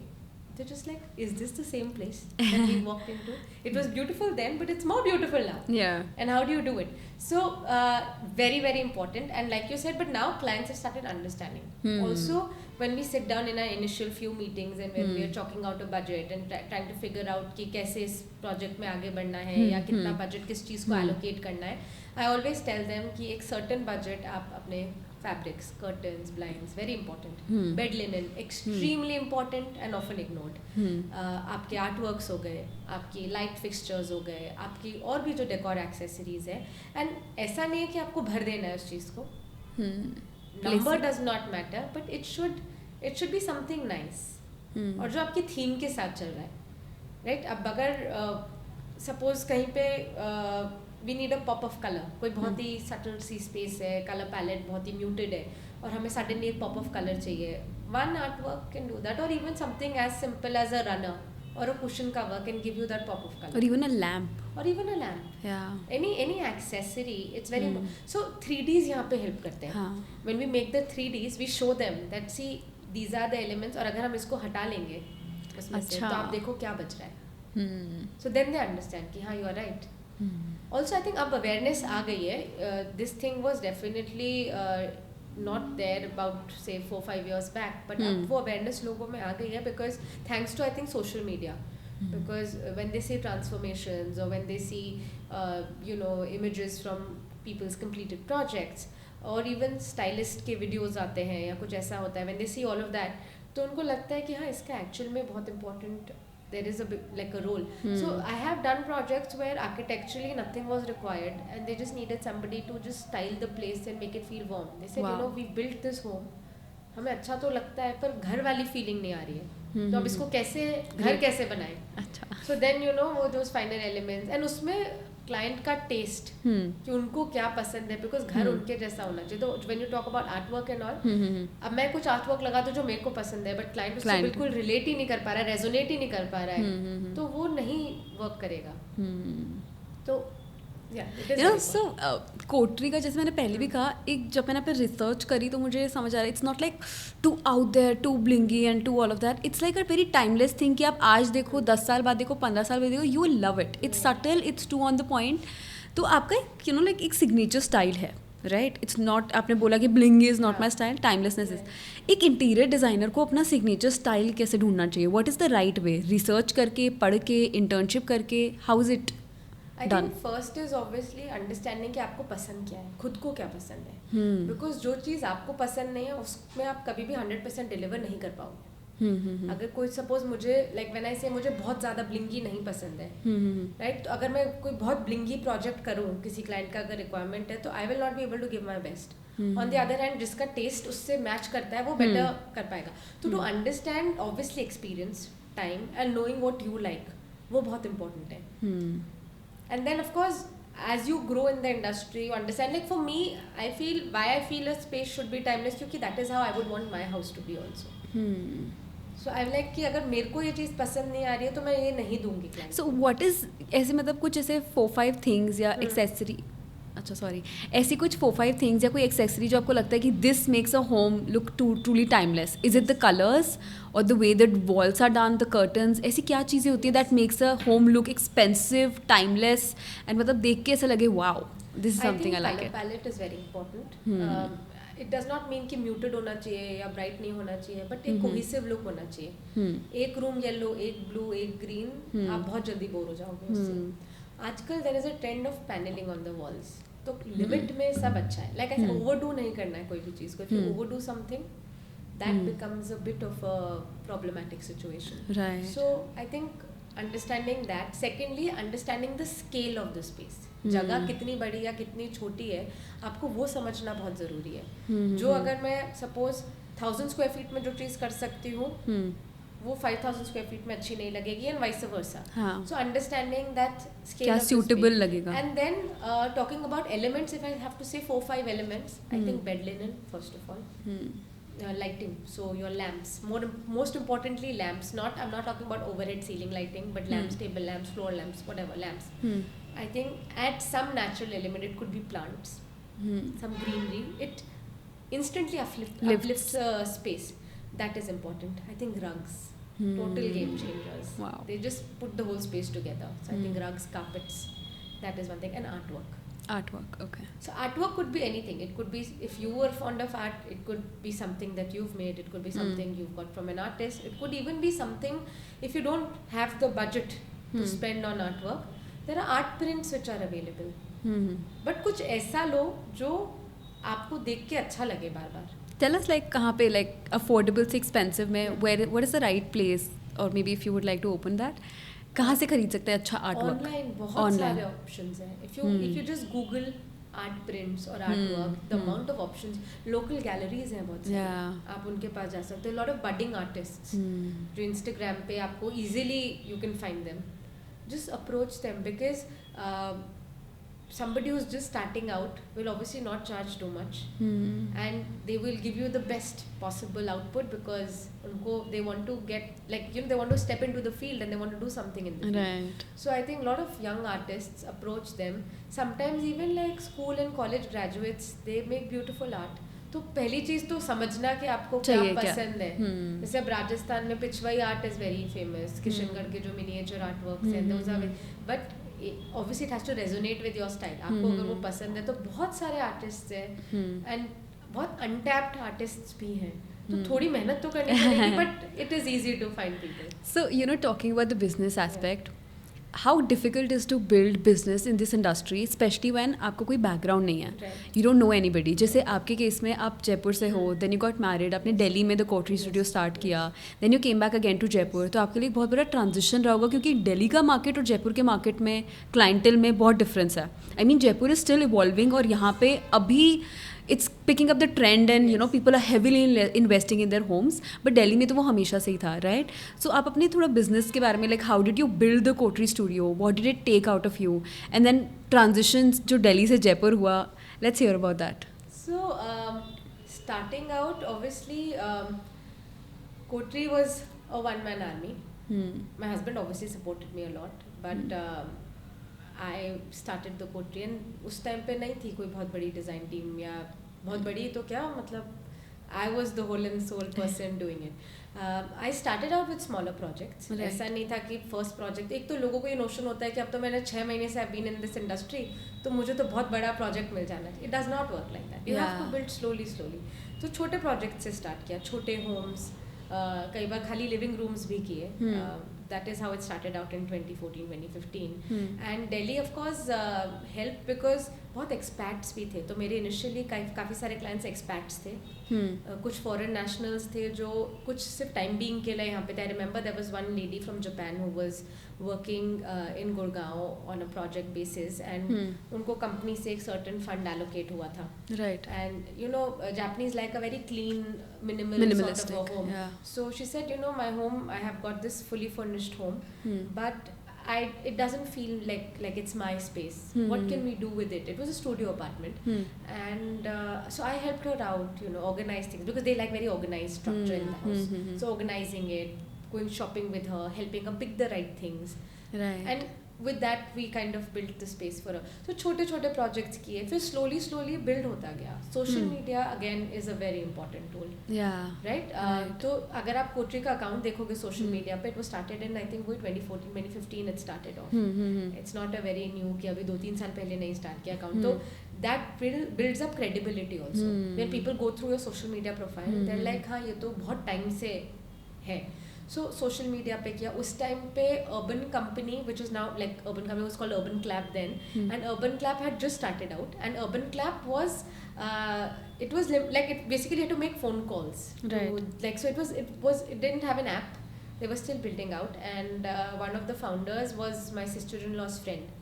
they're just like, is this the same place that we walked into? It was beautiful then, but it's more beautiful now. Yeah. And how do you do it? So very, very important. And like you said, but now clients have started understanding. Also, when we sit down in our initial few meetings and when we are chalking out a budget and trying to figure out कि कैसे इस project में आगे बढ़ना है या कितना budget किस चीज़ को allocate करना है, I always tell them कि एक certain budget आप अपने fabrics, curtains, blinds, very important. Bed linen, extremely important and often ignored. आपके artworks हो गए, आपकी light fixtures हो गए, आपकी और भी जो decor accessories है, and ऐसा नहीं है कि आपको भर देना है उस चीज़ को. Number does not matter, but it should be something nice. और जो आपकी theme के साथ चल रहा है, right? अब अगर suppose कहीं पे we need a pop of color, कोई बहुत ही subtle सी space है, color palette बहुत ही muted है और हमें suddenly एक pop of color चाहिए. One artwork can do that, or even something as simple as a runner or a cushion cover can give you that pop of color. Or even a lamp. Yeah. Any accessory, it's very so 3Ds यहाँ पे help करते हैं. When we make the 3Ds, we show them that see these are the elements और अगर हम इसको हटा लेंगे उसमें से तो आप देखो क्या बच रहा है. So then they understand कि हाँ you are right. Also, I think अब awareness आ गई है. This thing was definitely not there about say 4-5 years back, but अब वो awareness लोगों में आ गई है because thanks to I think social media. Because when they see transformations or when they see images from people's completed projects or even stylist के videos आते हैं या कुछ ऐसा होता है, when they see all of that, तो उनको लगता है कि हाँ इसका actual में बहुत important there is a bit like a role. So I have done projects where architecturally nothing was required and they just needed somebody to just style the place and make it feel warm. They said, we built this home. हमें अच्छा तो लगता है पर घर वाली feeling नहीं आ रही है. तो अब इसको कैसे घर कैसे बनाएं? अच्छा. So then वो those finer elements and उसमें client का taste कि उनको क्या पसंद है because घर उनके जैसा होना चाहिए. तो when you talk about artwork and all, अब मैं कुछ artwork लगा दूँ जो मेरे को पसंद है but client उससे बिल्कुल relate ही नहीं कर पा रहा है, resonate ही नहीं कर पा रहा है, तो वो नहीं work करेगा. तो सो कोटरी का जैसे मैंने पहले भी कहा, एक जब मैंने पे रिसर्च करी तो मुझे समझ आ रहा है it's not like too out there, too blingy and too all of that. It's like a very timeless thing कि आप आज देखो, 10 साल बाद देखो, 15 साल बाद देखो, you will love it. It's subtle, it's too on the point. तो आपका लाइक एक सिग्नेचर स्टाइल है, राइट? इट्स नॉट, आपने बोला कि bling is not my style, timelessness is. एक इंटीरियर डिज़ाइनर को अपना सिग्नेचर स्टाइल कैसे ढूंढना चाहिए? What is the right way? Research करके, पढ़ के, इंटर्नशिप करके, how is it I think first is obviously understanding कि आपको पसंद क्या है, खुद को क्या पसंद है. Because जो चीज़ आपको पसंद नहीं है उसमें आप कभी भी 100% डिलीवर नहीं कर पाओगे. अगर कोई सपोज मुझे like when I say मुझे बहुत ज़्यादा ब्लिंगी नहीं पसंद है, right? तो अगर मैं कोई बहुत ब्लिंगी प्रोजेक्ट करूँ किसी क्लाइंट का अगर रिक्वायरमेंट है तो I will not be able to give my best. On the other hand, जिसका टेस्ट उससे मैच करता है वो बेटर कर पाएगा. तो to understand obviously experience, time and knowing what you like, वो बहुत इंपॉर्टेंट है. And then of course as you grow in the industry you understand, like for me I feel a space should be timeless क्योंकि that is how I would want my house to be also. So I'm like कि अगर मेरे को ये चीज़ पसंद नहीं आ रही है तो मैं ये नहीं दूंगी client. So what is ऐसे मतलब कुछ ऐसे 4-5 things या एक्सेसरी, अच्छा सॉरी, ऐसी कुछ 4-5 थिंग्स या कोई एक्सेसरी जो आपको लगता है कि this makes a home look truly timeless? Is it the colours और the way that walls are done, the curtains? ऐसी क्या चीज़ें होती है that makes a home look expensive, timeless and मतलब देख के ऐसा लगे wow this is something I like it? Palette is very important. It does not mean कि म्यूटेड होना चाहिए या ब्राइट नहीं होना चाहिए, बट एक कोहेसिव लुक होना चाहिए. एक रूम येलो, एक ब्लू, एक ग्रीन, आप बहुत जल्दी बोर हो जाओगे उससे. आजकल there is a trend of panelling on the walls. तो लिमिट में सब अच्छा है. लाइक ऐसे ओवरडू नहीं करना है कोई भी चीज़ को. If you overdo something that becomes a bit of a problematic situation. Right. So I think understanding that. Secondly understanding the scale of the space. जगह कितनी बड़ी या कितनी छोटी है आपको वो समझना बहुत ज़रूरी है. जो अगर मैं सपोज 1000 स्क्वायर फीट में जो चीज़ कर सकती हूँ वो 5000 स्क्वायर फीट में अच्छी नहीं लगेगी एंड वाइस वर्सा. हाँ. So understanding that scale क्या of the suitable space. लगेगा. And then talking about elements, if I have to say 4-5 elements, I think bed linen first of all. Lighting, so your lamps, most importantly lamps, I'm not talking about overhead ceiling lighting, but lamps, table lamps, floor lamps, whatever lamps. I think add some natural element. It could be plants, some greenery. It instantly uplifts space. That is important. I think rugs, total game changers. Wow. They just put the whole space together. So I think rugs, carpets, that is one thing. And Artwork, okay. So artwork could be anything. It could be, if you were fond of art, it could be something that you've made. It could be something you've got from an artist. It could even be something, if you don't have the budget to spend on artwork, there are art prints which are available. But कुछ ऐसा लो जो आपको देख के अच्छा लगे बार बार. Tell us like कहाँ पे, like affordable से expensive में, what is the right place, or maybe if you would like to open that, कहाँ से खरीद सकते हैं अच्छा आर्टवर्क? ऑनलाइन बहुत सारे ऑप्शंस हैं. If you just Google art prints और artwork, the amount of options, local galleries हैं बहुत सारे, आप उनके पास जा सकते हो. लॉट ऑफ बडिंग आर्टिस्ट्स जो इंस्टाग्राम पे आपको easily you can find them. Just approach them because somebody who's just starting out will obviously not charge too much, and they will give you the best possible output because they want to get, like, they want to step into the field and they want to do something in the field. Right. So I think a lot of young artists approach them. Sometimes even like school and college graduates, they make beautiful art. तो पहली चीज तो समझना कि आपको क्या पसंद है. जैसे अब राजस्थान में Pichwai art is very famous, Kishangarh के जो मिनिएचर आर्ट वर्क्स हैं, those are, but obviously it has to resonate with your style. आपको अगर वो पसंद है, तो बहुत सारे आर्टिस्ट्स हैं एंड बहुत अनटैप्ड आर्टिस्ट्स भी हैं. तो थोड़ी मेहनत तो करनी पड़ेगी, but it is easy to find people. So talking about the business aspect, how difficult is to build business in this industry, especially when आपको कोई background नहीं है. Right. You don't know anybody. जैसे आपके केस में आप जयपुर से हो, then you got married, आपने दिल्ली में the Coterie Studio start किया, then you came back again to Jaipur. तो आपके लिए बहुत बड़ा transition रहा होगा, क्योंकि दिल्ली का market और जयपुर के market में clientele में बहुत difference है. I mean Jaipur is still evolving, और यहाँ पे अभी it's picking up the trend, and people are heavily investing in their homes, but Delhi में तो वो हमेशा से ही था, right? So आप अपने थोड़ा business के बारे में, like how did you build the Coterie Studio, what did it take out of you, and then transitions जो दिल्ली से जयपुर हुआ, let's hear about that. So starting out, obviously Coterie was a one-man army. My husband obviously supported me a lot, but I started the Coterie, and उस time पे नहीं थी कोई बहुत बड़ी डिज़ाइन टीम, या बहुत बड़ी तो क्या, मतलब I was the whole and soul person doing it. I started out with smaller projects. Right. ऐसा नहीं था कि फर्स्ट प्रोजेक्ट, एक तो लोगों को ये नोशन होता है कि अब तो मैंने 6 महीने से I've been in this industry, तो मुझे तो बहुत बड़ा प्रोजेक्ट मिल जाना है. It does not work like that. You have to build slowly. तो छोटे प्रोजेक्ट से स्टार्ट किया, छोटे होम्स, कई बार खाली लिविंग रूम्स भी किए. That is how it started out in 2014, 2015. And Delhi of course helped because बहुत expats भी थे. तो मेरे initially काफ़ी सारे clients expats थे. कुछ foreign nationals थे जो कुछ सिर्फ time being के लिए यहाँ पे थे. I remember there was one lady from Japan who was working in Gurgaon on a project basis, and उनको company से एक certain fund allocate हुआ था. Right. And Japanese like a very clean, minimalistic sort of a home. Yeah. So she said, my home, I have got this fully furnished home, but it doesn't feel like it's my space. What can we do with it? It was a studio apartment, and so I helped her out, organize things, because they like very organized structure in the house. So organizing it, going shopping with her, helping her pick the right things, Right. and with that we kind of built the space for her. So छोटे projects किए, फिर slowly build होता गया. Social media again is a very important tool. Yeah. Right? तो अगर आप Coterie का account देखोगे social media पे, it was started in I think 2014, 2015 it started off. It's not a very new कि अभी 2-3 साल पहले नहीं start किया account. तो that builds up credibility also. When people go through your social media profile, they're like, हाँ ये तो बहुत time से है. So social media पे किया. उस time पे Urban Company, which is now like Urban Company was called Urban Clap then, and Urban Clap had just started out, and Urban Clap was it was like it basically had to make phone calls. Right. So it didn't have an app. They were still building out, and one of the founders was my sister-in-law's friend.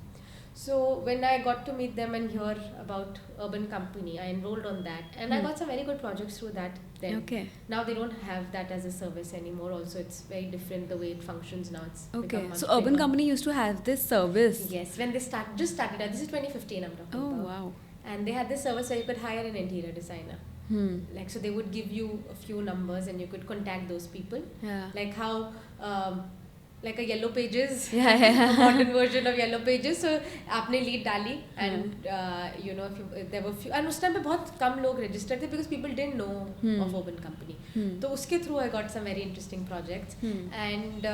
So when I got to meet them and hear about Urban Company, I enrolled on that, and I got some very good projects through that. Then Okay. now they don't have that as a service anymore. Also, it's very different the way it functions now. It's Okay. become much So Urban bigger. Company used to have this service. Yes, when they just started. This is 2015. I'm talking Oh about. wow. And they had this service where you could hire an interior designer. Like, so they would give you a few numbers and you could contact those people. Yeah. Like how like a Yellow Pages, Yeah. a modern version of Yellow Pages. So आपने lead डाली and you know, there were few, and उस time पे बहुत कम लोग registered थे because people didn't know of Urban Company. तो उसके through I got some very interesting projects. And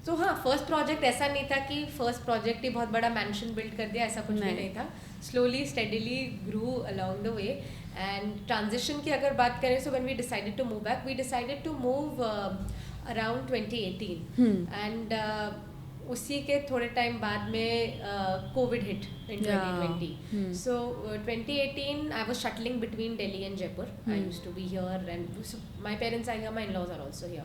तो हाँ, फर्स्ट प्रोजेक्ट ऐसा नहीं था कि फर्स्ट प्रोजेक्ट ही बहुत बड़ा मैंशन बिल्ड कर दिया, ऐसा कुछ भी नहीं था. Slowly steadily grew along the way. And transition की अगर बात करें, so when we decided to move back, we decided to move around 2018. And उसी के थोड़े टाइम बाद में covid hit in 2020. So 2018 I was shuttling between Delhi and Jaipur. I used to be here, and so my parents are here, my in-laws are also here.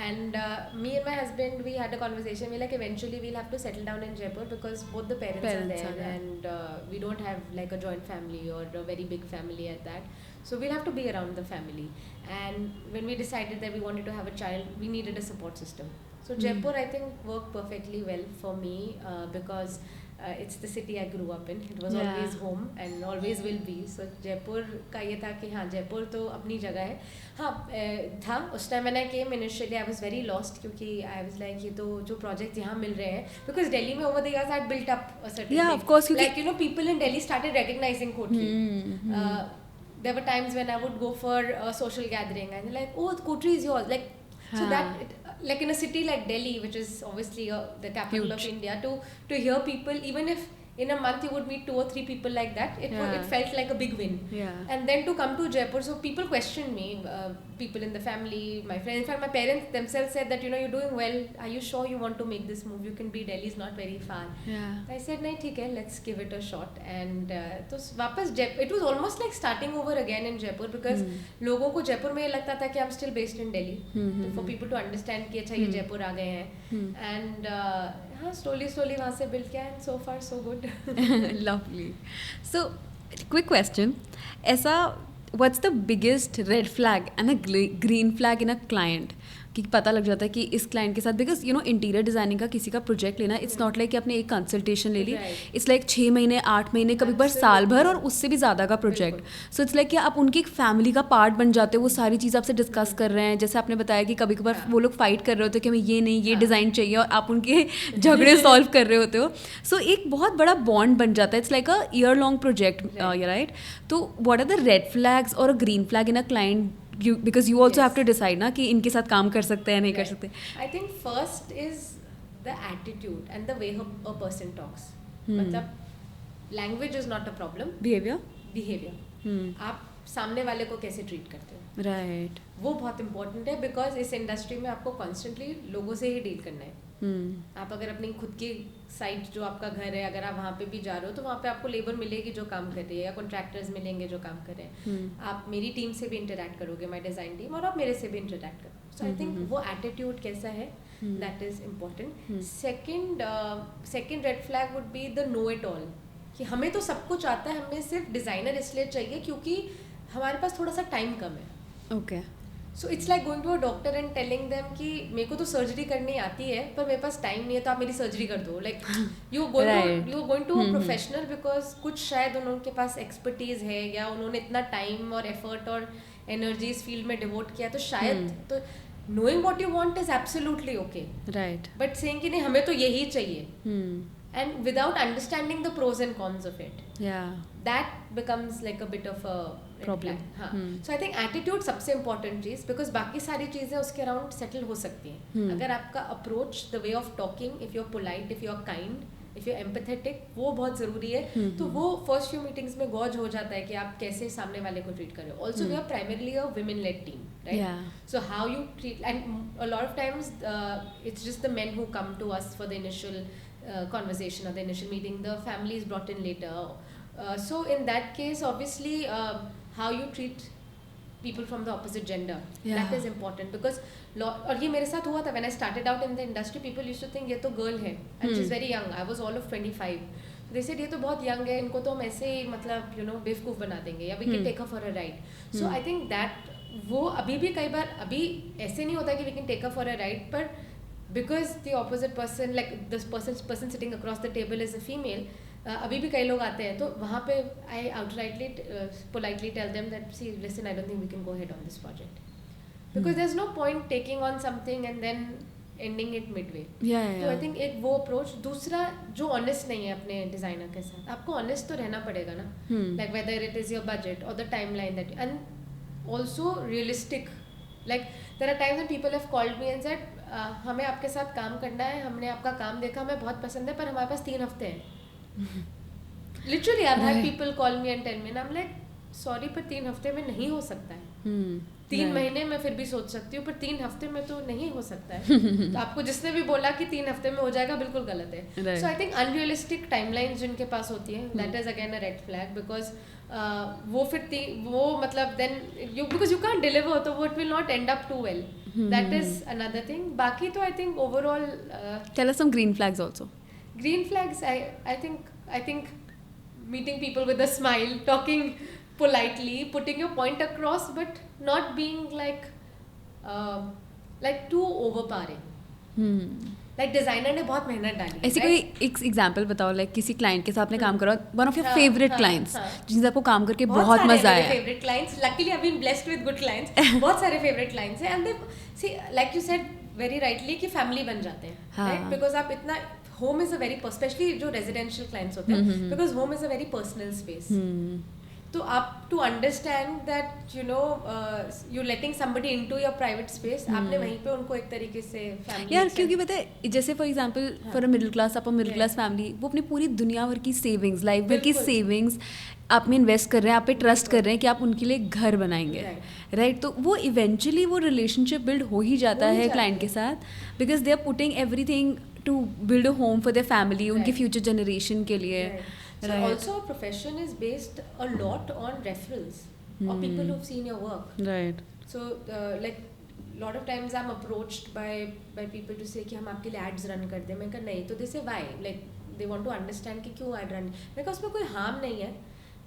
And me and my husband, we had a conversation. We like eventually we'll have to settle down in Jaipur because both the parents are there, and we don't have like a joint family or a very big family at that. So we'll have to be around the family. And when we decided that we wanted to have a child, we needed a support system. So Jaipur, I think, worked perfectly well for me because it's the city I grew up in. It was always home and always will be. So Jaipur का ये था कि हाँ, जयपुर तो अपनी जगह है. हाँ, था उस टाइम मैंने came initially, I was very lost क्योंकि I was like, ये तो जो projects यहाँ मिल रहे हैं, because Delhi में over the years I had built up a certain thing. of course, like you know, people in Delhi started recognizing Kotri. There were times when I would go for a social gathering and they're like, oh, Kotri is yours. Like, so that like in a city like Delhi, which is obviously the capital of India, to hear people, even if in a month you would meet 2 or 3 people like that, it felt like a big win. And then to come to Jaipur, so people questioned me, people in the family, my friends, in fact my parents themselves said that, you know, you're doing well, are you sure you want to make this move, you can be, Delhi is not very far. I said nahi, theek hai, let's give it a shot. And तो वापस it was almost like starting over again in Jaipur because लोगों को जयपुर में ये लगता था कि I'm still based in Delhi. For people to understand कि अच्छा ये जयपुर आ गए हैं. And हाँ, slowly वहाँ से build किया, and so far so good. Lovely. So, quick question. ऐसा, what's the biggest red flag and a green flag in a client? कि पता लग जाता है कि इस क्लाइंट के साथ, because you know interior designing का किसी का प्रोजेक्ट लेना, इट्स नॉट लाइक कि आपने एक कंसल्टेशन ले ली, इट्स लाइक 6 महीने 8 महीने कभी बार साल भर और उससे भी ज़्यादा का प्रोजेक्ट. सो इट्स लाइक कि आप उनकी एक फैमिली का पार्ट बन जाते हो, वो सारी चीज़ आपसे डिस्कस कर रहे हैं. जैसे आपने बताया कि कभी कभार वो लोग फाइट कर रहे होते हो कि हमें ये नहीं, ये डिज़ाइन चाहिए, और आप उनके झगड़े सॉल्व कर रहे होते हो. सो एक बहुत बड़ा बॉन्ड बन जाता है. It's like a year long project, right? तो what are the red flags और a green flag in a client? Because you also have to decide ना कि इनके साथ काम कर सकते हैं नहीं कर सकते. I think first is the attitude and the way a person talks. मतलब language is not a problem. Behavior. आप सामने वाले को कैसे ट्रीट करते हो, राइट, वो बहुत इंपॉर्टेंट है. बिकॉज इस इंडस्ट्री में आपको कॉन्स्टेंटली लोगों से ही डील करना है. आप अगर अपनी खुद की साइट, जो आपका घर है, अगर आप वहाँ पे भी जा रहे हो तो वहाँ पे आपको लेबर मिलेगी जो काम कर रही है, या कॉन्ट्रैक्टर्स मिलेंगे जो काम कर रहे हैं. आप मेरी टीम से भी इंटरेक्ट करोगे, माई डिज़ाइन टीम, और आप मेरे से भी इंटरेक्ट करोगे. सो आई थिंक वो एटीट्यूड कैसा है, that is important. Second red flag would be the know it all, कि हमें तो सब कुछ आता है, हमें सिर्फ डिज़ाइनर इसलिए चाहिए क्योंकि हमारे पास थोड़ा सा टाइम कम है. Okay. So it's like going to a doctor and telling them कि मेरे को तो सर्जरी करनी आती है पर मेरे पास टाइम नहीं है, तो आप मेरी सर्जरी कर दो. Like you going to a professional because कुछ शायद उनके पास एक्सपर्टीज है, या उन्होंने इतना टाइम और एफर्ट और एनर्जी इस फील्ड में डिवोट किया, तो शायद तो knowing what you want is absolutely okay, right, but saying कि नहीं हमें तो यही चाहिए, and without understanding the pros and cons of it, that becomes like a bit of a problem. हाँ. So I think attitude सबसे important cheese, because बाकी सारी चीज़ें उसके around settle हो सकती हैं. अगर आपका approach, the way of talking, if you're polite, if you're kind, if you're empathetic, वो बहुत ज़रूरी है. तो वो first few meetings में गौज हो जाता है कि आप कैसे सामने वाले को treat कर रहे हो. Also we are primarily a women-led team, right? So how you treat, and a lot of times it's just the men who come to us for the initial conversation or the initial meeting. The family is brought in later. So in that case, obviously, how you treat people from the opposite gender. Yeah. That is important because और ये मेरे साथ हुआ था when I started out in the industry. People used to think ये तो girl है and she's very young. I was all of 25. So they said ये तो बहुत young है, इनको तो हम ऐसे ही मतलब you know बेवकूफ़ बना देंगे या we can take her for a ride. So I think that वो अभी भी कई बार अभी ऐसे नहीं होता कि we can take her for a ride, but because the opposite person like this person sitting across the table is a female. अभी भी कई लोग आते हैं तो वहाँ पे I outrightly politely tell them that see listen I don't think we can go ahead on this project because there's no point taking on something and then ending it midway. तो I think एक वो approach. दूसरा जो honest नहीं है अपने designer के साथ, आपको honest तो रहना पड़ेगा ना, like whether it is your budget or the timeline that and also realistic. Like there are times when people have called me and said हमें आपके साथ काम करना है, हमने आपका काम देखा, हमें बहुत पसंद है, पर हमारे पास 3 हफ्ते हैं. Literally I've had people call me and tell me and I'm like sorry पर 3 हफ्ते में नहीं हो सकता है. 3 महीने में फिर भी सोच सकती हूँ पर 3 हफ्ते में तो नहीं हो सकता है. तो आपको जिसने भी बोला कि 3 हफ्ते में हो जाएगा बिल्कुल गलत है. So I think unrealistic timelines जिनके पास होती हैं that is again a red flag because वो फिर वो मतलब then because you can't deliver तो वो it will not end up too well. That is another thing. बाकी तो I think overall tell us some green flags also. Green flags, I think meeting people with a smile, talking politely, putting your point across, but not being like too overpowering. Like designer ने बहुत मेहनत डाली. ऐसी कोई एक example बताओ like किसी client के साथ आपने काम करा, one of your favorite clients जिनसे आपको काम करके बहुत मजा आया. Favorite clients. Luckily I've been blessed with good clients. बहुत सारे favorite clients हैं and they see like you said very rightly कि family बन जाते हैं, right? Because आप इतना home is a very especially जो residential clients होते हैं because home is a very personal space. तो आप to understand that you know you're letting somebody into your private space, आपने वहीं पे उनको एक तरीके से family यार क्योंकि पता है जैसे for example for a middle class आप मिडिल क्लास फैमिली वो अपनी पूरी दुनिया भर की सेविंग्स लाइफ भर की सेविंग्स आप में इन्वेस्ट कर रहे हैं, आप पे ट्रस्ट कर रहे हैं कि आप उनके लिए घर बनाएंगे, राइट? तो वो इवेंचुअली वो रिलेशनशिप बिल्ड हो ही जाता है क्लाइंट के साथ because they are putting everything to build a home for their family, उनकी फ्यूचर जनरेशन के लिए. So also our profession is based a lot on referrals or people who've seen your work. Right. So like lot of times I'm approached by people to say कि हम आपके लिए ads run कर दें. मैं कहा नहीं, तो they say why? Like they want to understand कि क्यों ad run. मैं कहा उसमें कोई harm नहीं है.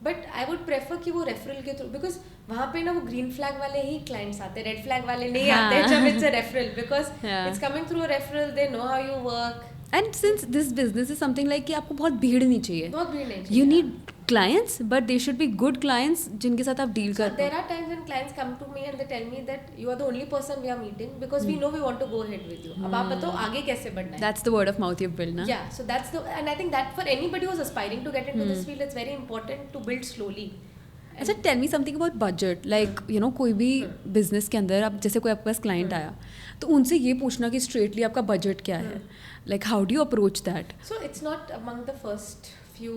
But I would prefer कि वो referral के through because वहाँ पे ना वो green flag वाले ही clients आते हैं, red flag वाले नहीं आते हैं जब it's a referral because it's coming through a referral, they know how you work. And since this business is something like कि आपको बहुत भीड़ नहीं चाहिए. बहुत भीड़ नहीं चाहिए. You need clients, but they should be good clients जिनके साथ आप deal कर. So there are times when clients come to me and they tell me that you are the only person we are meeting because we know we want to go ahead with you. अब आप बताओ आगे कैसे बढ़ना है. That's the word of mouth you've built, ना? Yeah, so that's the and I think that for anybody who's aspiring to get into this field, it's very important to build slowly. अच्छा, tell me something about budget. Like you know कोई भी business के अंदर आप जैसे कोई आपके पास client आया तो उनसे ये पूछना कि स्ट्रेटली आपका बजट क्या है, like how do you approach that? So it's not among the first few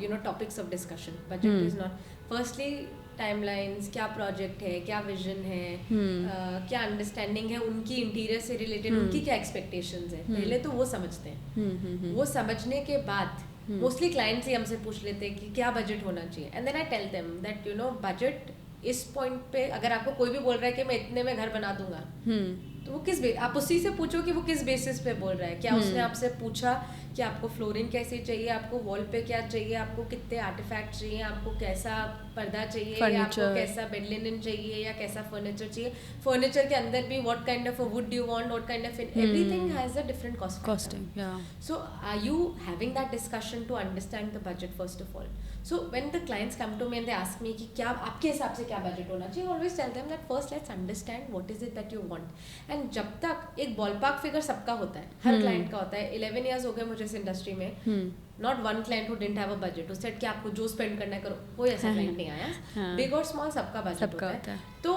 you know topics of discussion. Budget is not firstly timelines, क्या प्रोजेक्ट है, क्या विजन है, क्या अंडरस्टैंडिंग है उनकी इंटीरियर से रिलेटेड, उनकी क्या एक्सपेक्टेशंस है, पहले तो वो समझते हैं. वो समझने के बाद मोस्टली क्लाइंट्स ही हमसे पूछ लेते हैं कि क्या बजट होना चाहिए and then I tell them that you know budget इस पॉइंट पे अगर आपको कोई भी बोल रहा है कि मैं इतने में घर बना दूंगा तो वो किस आप उसी से पूछो कि वो किस बेसिस पे बोल रहा है. क्या उसने आपसे पूछा कि आपको फ्लोरिंग कैसी चाहिए, आपको वॉल पे क्या चाहिए, आपको कितने आर्टिफैक्ट चाहिए, आपको कैसा पर्दा चाहिए, या आपको कैसा बेड लिनन चाहिए या कैसा फर्नीचर चाहिए. फर्नीचर के अंदर भी what kind of wood do you want, what kind of everything has a different costing. So are you having that discussion to understand the budget first of all. So when the clients come to me and they ask me कि क्या आपके हिसाब से क्या budget होना चाहिए, I always tell them that first let's understand what is it that you want. And जब तक एक ballpark figure सबका होता है, हर client का होता है. 11 years हो गए मुझे इस इंडस्ट्री में. Not one client who didn't have a budget who said कि आपको जो spend करना है करो. कोई ऐसा client नहीं आया. Big और small सबका budget होता है. तो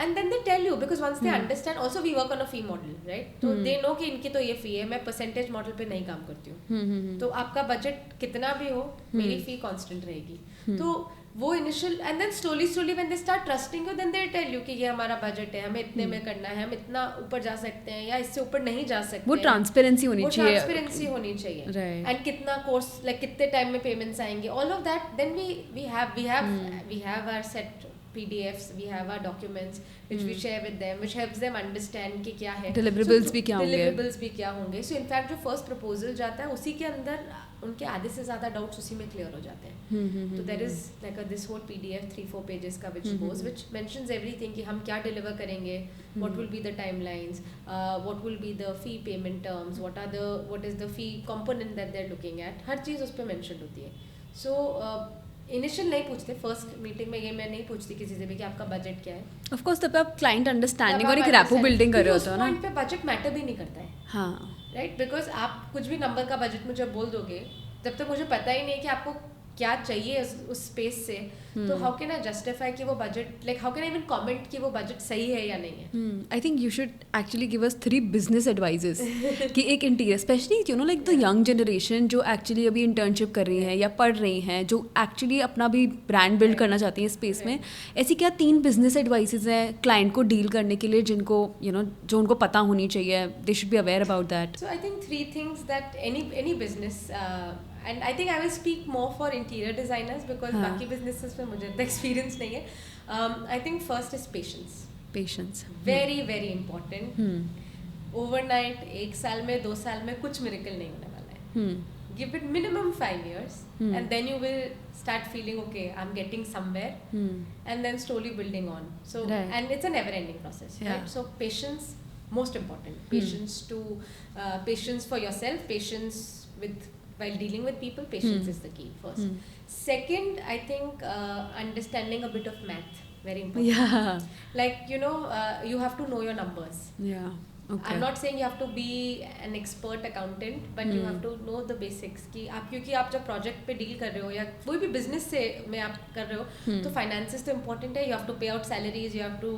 and then they tell you because once they understand, also we work on a fee model, right? तो they know कि इनकी तो ये fee है, मैं percentage model पे नहीं काम करती हूँ. तो आपका budget कितना भी हो, मेरी fee constant रहेगी. तो वो initial and then slowly when they start trusting you then they tell you कि ये हमारा बजट है, हमें इतने में करना है, हम इतना ऊपर जा सकते हैं या इससे ऊपर नहीं जा सकते. वो ट्रांसपेरेंसी होनी चाहिए एंड कितना कोर्स लाइक कितने टाइम में पेमेंट्स आएंगे, all of that. Then we have our set PDFs, we have our documents which we share with them, which helps them understand कि क्या है, deliverables भी क्या होंगे, deliverables भी क्या होंगे. So in fact जो first proposal जाता है उसी के अंदर उनके आधे से ज़्यादा doubts उसी में clear हो जाते हैं. So there is like this whole PDF 3-4 pages का which goes, which mentions everything कि हम क्या deliver करेंगे, what will be the timelines, what will be the fee payment terms, what is the fee component that they're looking at, हर चीज़ उस पर mentioned होती है. So initial नहीं पूछते, फर्स्ट मीटिंग में ये मैं नहीं पूछती किसी से भी कि आपका बजट क्या है. ऑफ कोर्स तब आप क्लाइंट अंडरस्टैंडिंग और एक रैपो बिल्डिंग कर रहे होते हो ना. उस पॉइंट पे बजट मैटर भी नहीं करता है. हाँ, राइट, बिकॉज आप कुछ भी नंबर का बजट मुझे बोल दोगे, जब तक मुझे पता ही नहीं कि आपको क्या चाहिए उस स्पेस से, तो हाउ कैन आई जस्टिफाई कि वो budget, like how can I even comment कि वो बजट सही है या नहीं है. आई think you should actually give us 3 business advises कि एक interior, specially you know like the young generation जो एक्चुअली अभी इंटर्नशिप कर रही हैं या पढ़ रही हैं, जो एक्चुअली अपना भी ब्रांड बिल्ड करना चाहती हैं स्पेस में, ऐसी क्या 3 बिजनेस एडवाइसेज हैं क्लाइंट को डील करने के लिए जिनको यू नो जो उनको पता होनी चाहिए, they should be aware about that. So I think 3 things that any business, and I think I will speak more for interior designers because बाकी businesses में मुझे इतना experience नहीं है. I think first is patience. Very very important. Overnight, 1 साल में 2 साल में कुछ miracle नहीं होने वाला है. Give it minimum 5 years and then you will start feeling okay, I'm getting somewhere, and then slowly building on. So and it's a never ending process, right? So patience, most important. Patience for yourself, patience with while dealing with people, patience is the key first. Second, I think understanding a bit of math, very important. Yeah. Like, you know, you have to know your numbers. Yeah. Okay. I'm not saying you have to be an expert accountant, but you have to know the basics. कि आप क्योंकि आप जब project पे deal कर रहे हो या कोई भी बिजनेस से में आप कर रहे हो, तो फाइनेंसेस तो इम्पोर्टेंट है. You have to pay out salaries, you have to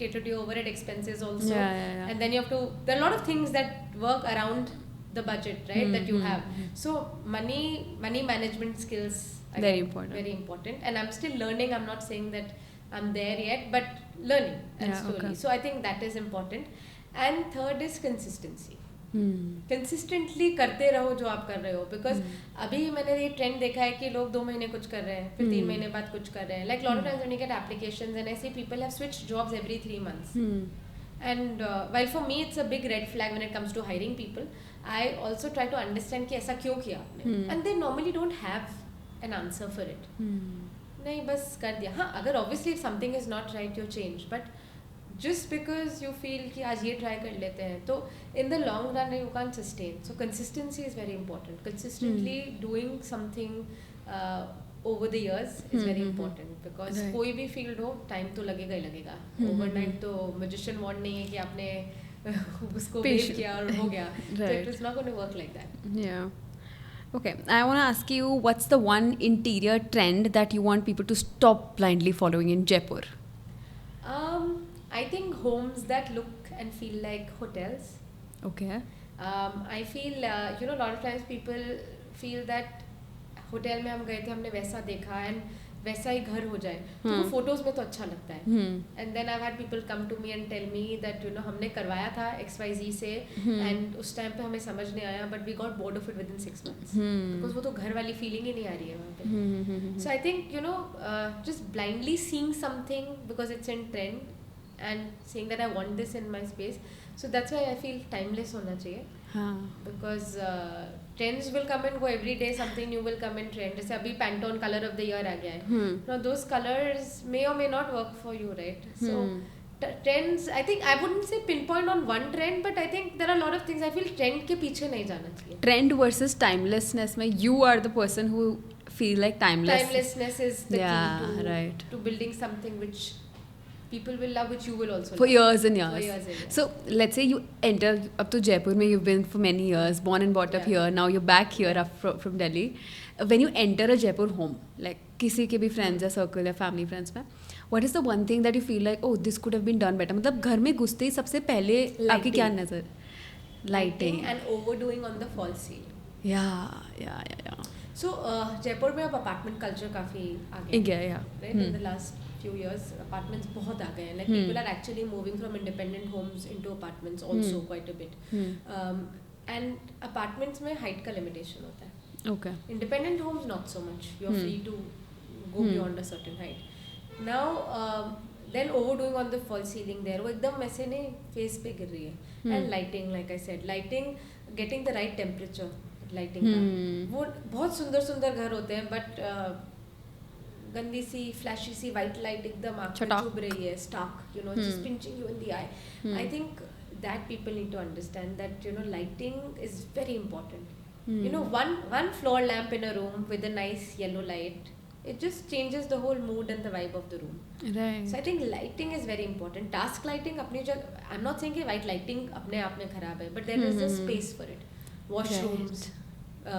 cater to your overhead expenses also. And then you have to, there are a lot of things that work around the budget, right, that you have. So money management skills are very important, and I'm still learning. I'm not saying that I'm there yet, but learning and slowly. Okay. So I think that is important. And third is consistency. Consistently करते रहो जो आप कर रहे हो, because अभी मैंने ये ट्रेंड देखा है कि लोग 2 महीने कुछ कर रहे हैं, फिर 3 महीने बाद कुछ कर रहे हैं. Like lot of times when you get applications and I see people have switched jobs every 3 months. And while for me it's a big red flag when it comes to hiring people, I also try to understand कि ऐसा क्यों किया आपने. And they normally don't have an answer for it. नहीं, बस कर दिया. हाँ, अगर obviously if something is not right you change, but just because you feel कि आज ये try कर लेते हैं, तो in the long run you can't sustain. So consistency is very important. Consistently doing something over the years is very important, because कोई भी field हो, time तो लगेगा ही लगेगा. Overnight तो magician wand नहीं है कि आपने उसको wave किया और हो गया. So it is not going to work like that. Yeah. Okay, I want to ask you, what's the one interior trend that you want people to stop blindly following in Jaipur? I think homes that look and feel like hotels. Okay. I feel, you know, a lot of times people feel that hotel में हम गए थे, हमने वैसा देखा and वैसा ही घर हो जाए, तो वो फोटोज में तो अच्छा लगता है. And then I had people come to me and tell me that you know हमने करवाया था XYZ से एंड उस टाइम पे हमें समझ नहीं आया, but we got bored of it within 6 months, बिकॉज वो तो घर वाली फीलिंग ही नहीं आ रही है वहाँ पे. So I think you know just blindly seeing something because it's in trend and saying that I want this in my space, so that's why I feel timeless होना चाहिए. Because trends will come and go every day, something new will come in trend. जैसे अभी Pantone color of the year आ गया है. Now those colors may or may not work for you, right? So trends, I think I wouldn't say pinpoint on one trend, but I think there are a lot of things. I feel trend के पीछे नहीं जाना चाहिए. Trend versus timelessness में you are the person who feel like timeless. Timelessness is the key to building something which people will love, which you will also for love. Years and years. So let's say you enter up to Jaipur mein, you've been for many years, born and brought up here, now you're back here up from Delhi. When you enter a Jaipur home, like किसी के भी friends या circle या family friends में, what is the one thing that you feel like, oh, this could have been done better? मतलब घर में घुसते ही सबसे पहले आपकी क्या नजर? Lighting and overdoing on the fall seal. Yeah. So Jaipur में अब apartment culture काफी आ गया है, right? In the last few years apartments बहुत आ गए हैं, like people are actually moving from independent homes into apartments also quite a bit. And apartments में height का limitation होता है. Okay. Independent homes not so much, you're free to go beyond a certain height. now then overdoing on the false ceiling there, वो एकदम ऐसे नहीं face पे गिर रही है. And lighting, like I said, lighting, getting the right temperature lighting का, वो बहुत सुंदर सुंदर घर होते हैं but गंदी सी फ्लैशी सी वाइट लाइट एकदम आँख में चुभ रही है, stark, you know, just pinching you in the eye. I think that people need to understand that, you know, lighting is very important. You know, one floor lamp in a room with a nice yellow light, it just changes the whole mood and the vibe of the room. Right. So I think lighting is very important. Task lighting अपनी जगह, I'm not saying कि white lighting अपने आप में खराब है, but there is a space for it. Washrooms,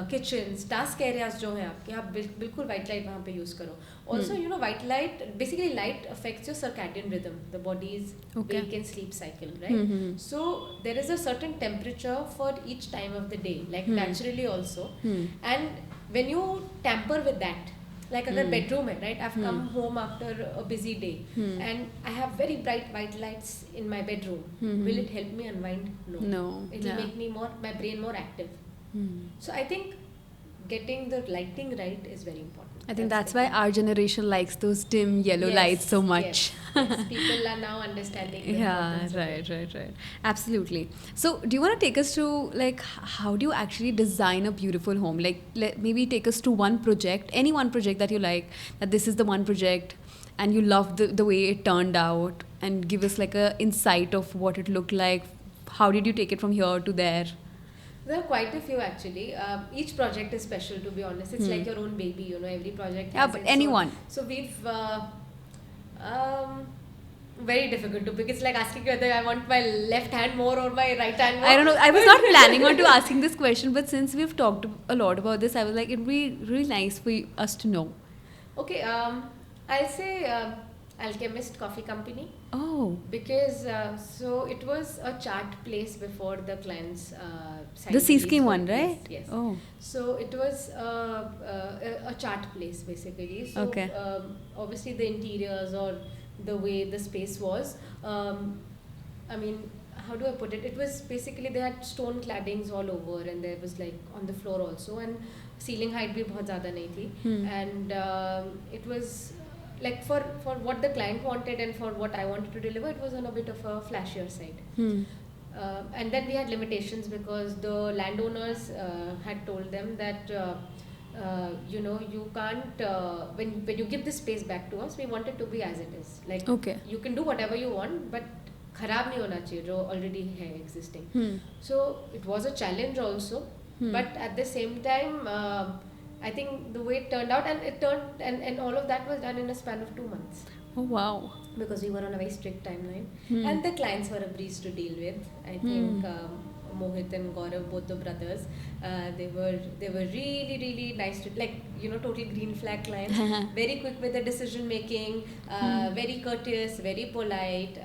kitchens, task areas जो हैं आपके, आप बिल्कुल white light वहाँ पे use करो. Also, you know, white light, basically light affects your circadian rhythm, the body's wake and sleep cycle, right? So there is a certain temperature for each time of the day, like naturally also. And when you tamper with that, like अगर bedroom है, right? I've come home after a busy day and I have very bright white lights in my bedroom. Will it help me unwind? No. It will make me my brain more active. So I think getting the lighting right is very important. I think that's why our generation likes those dim yellow lights so much. Yes. People are now understanding the importance of it. Right. Absolutely. So, do you want to take us through, like, how do you actually design a beautiful home? Like, maybe take us to one project, any one project that you like, that this is the one project and you love the way it turned out, and give us like a insight of what it looked like. How did you take it from here to there? There are quite a few actually. Each project is special, to be honest. It's like your own baby, you know. Every project has but its anyone. own. So we've very difficult to pick. It's like asking whether I want my left hand more or my right hand more. I don't know. I was not planning on to asking this question, but since we've talked a lot about this, I was like, it'd be really nice for us to know. Okay. I'll say Alchemist Coffee Company. Oh. Because so it was a chart place before the clients signed The Seaskin one, release. right? Yes. Oh. So it was a chart place basically. So Okay. Obviously the interiors or the way the space was, I mean, how do I put it? It was basically, they had stone claddings all over and there was like on the floor also, and ceiling height bhi bahut zyada nahi thi. And it was like for what the client wanted and for what I wanted to deliver, it was on a bit of a flashier side. And then we had limitations because the landowners had told them that you know, you can't when you give the space back to us, we want it to be as it is. Like, Okay. you can do whatever you want, but खराब नहीं होना चाहिए जो already है existing. So it was a challenge also, but at the same time I think the way it turned out, and all of that was done in a span of 2 months. Oh, wow. Because we were on a very strict timeline, and the clients were a breeze to deal with. I think Mohit and Gaurav, both the brothers, they were really nice to, like, you know, total green flag clients. Very quick with the decision making, very courteous, very polite,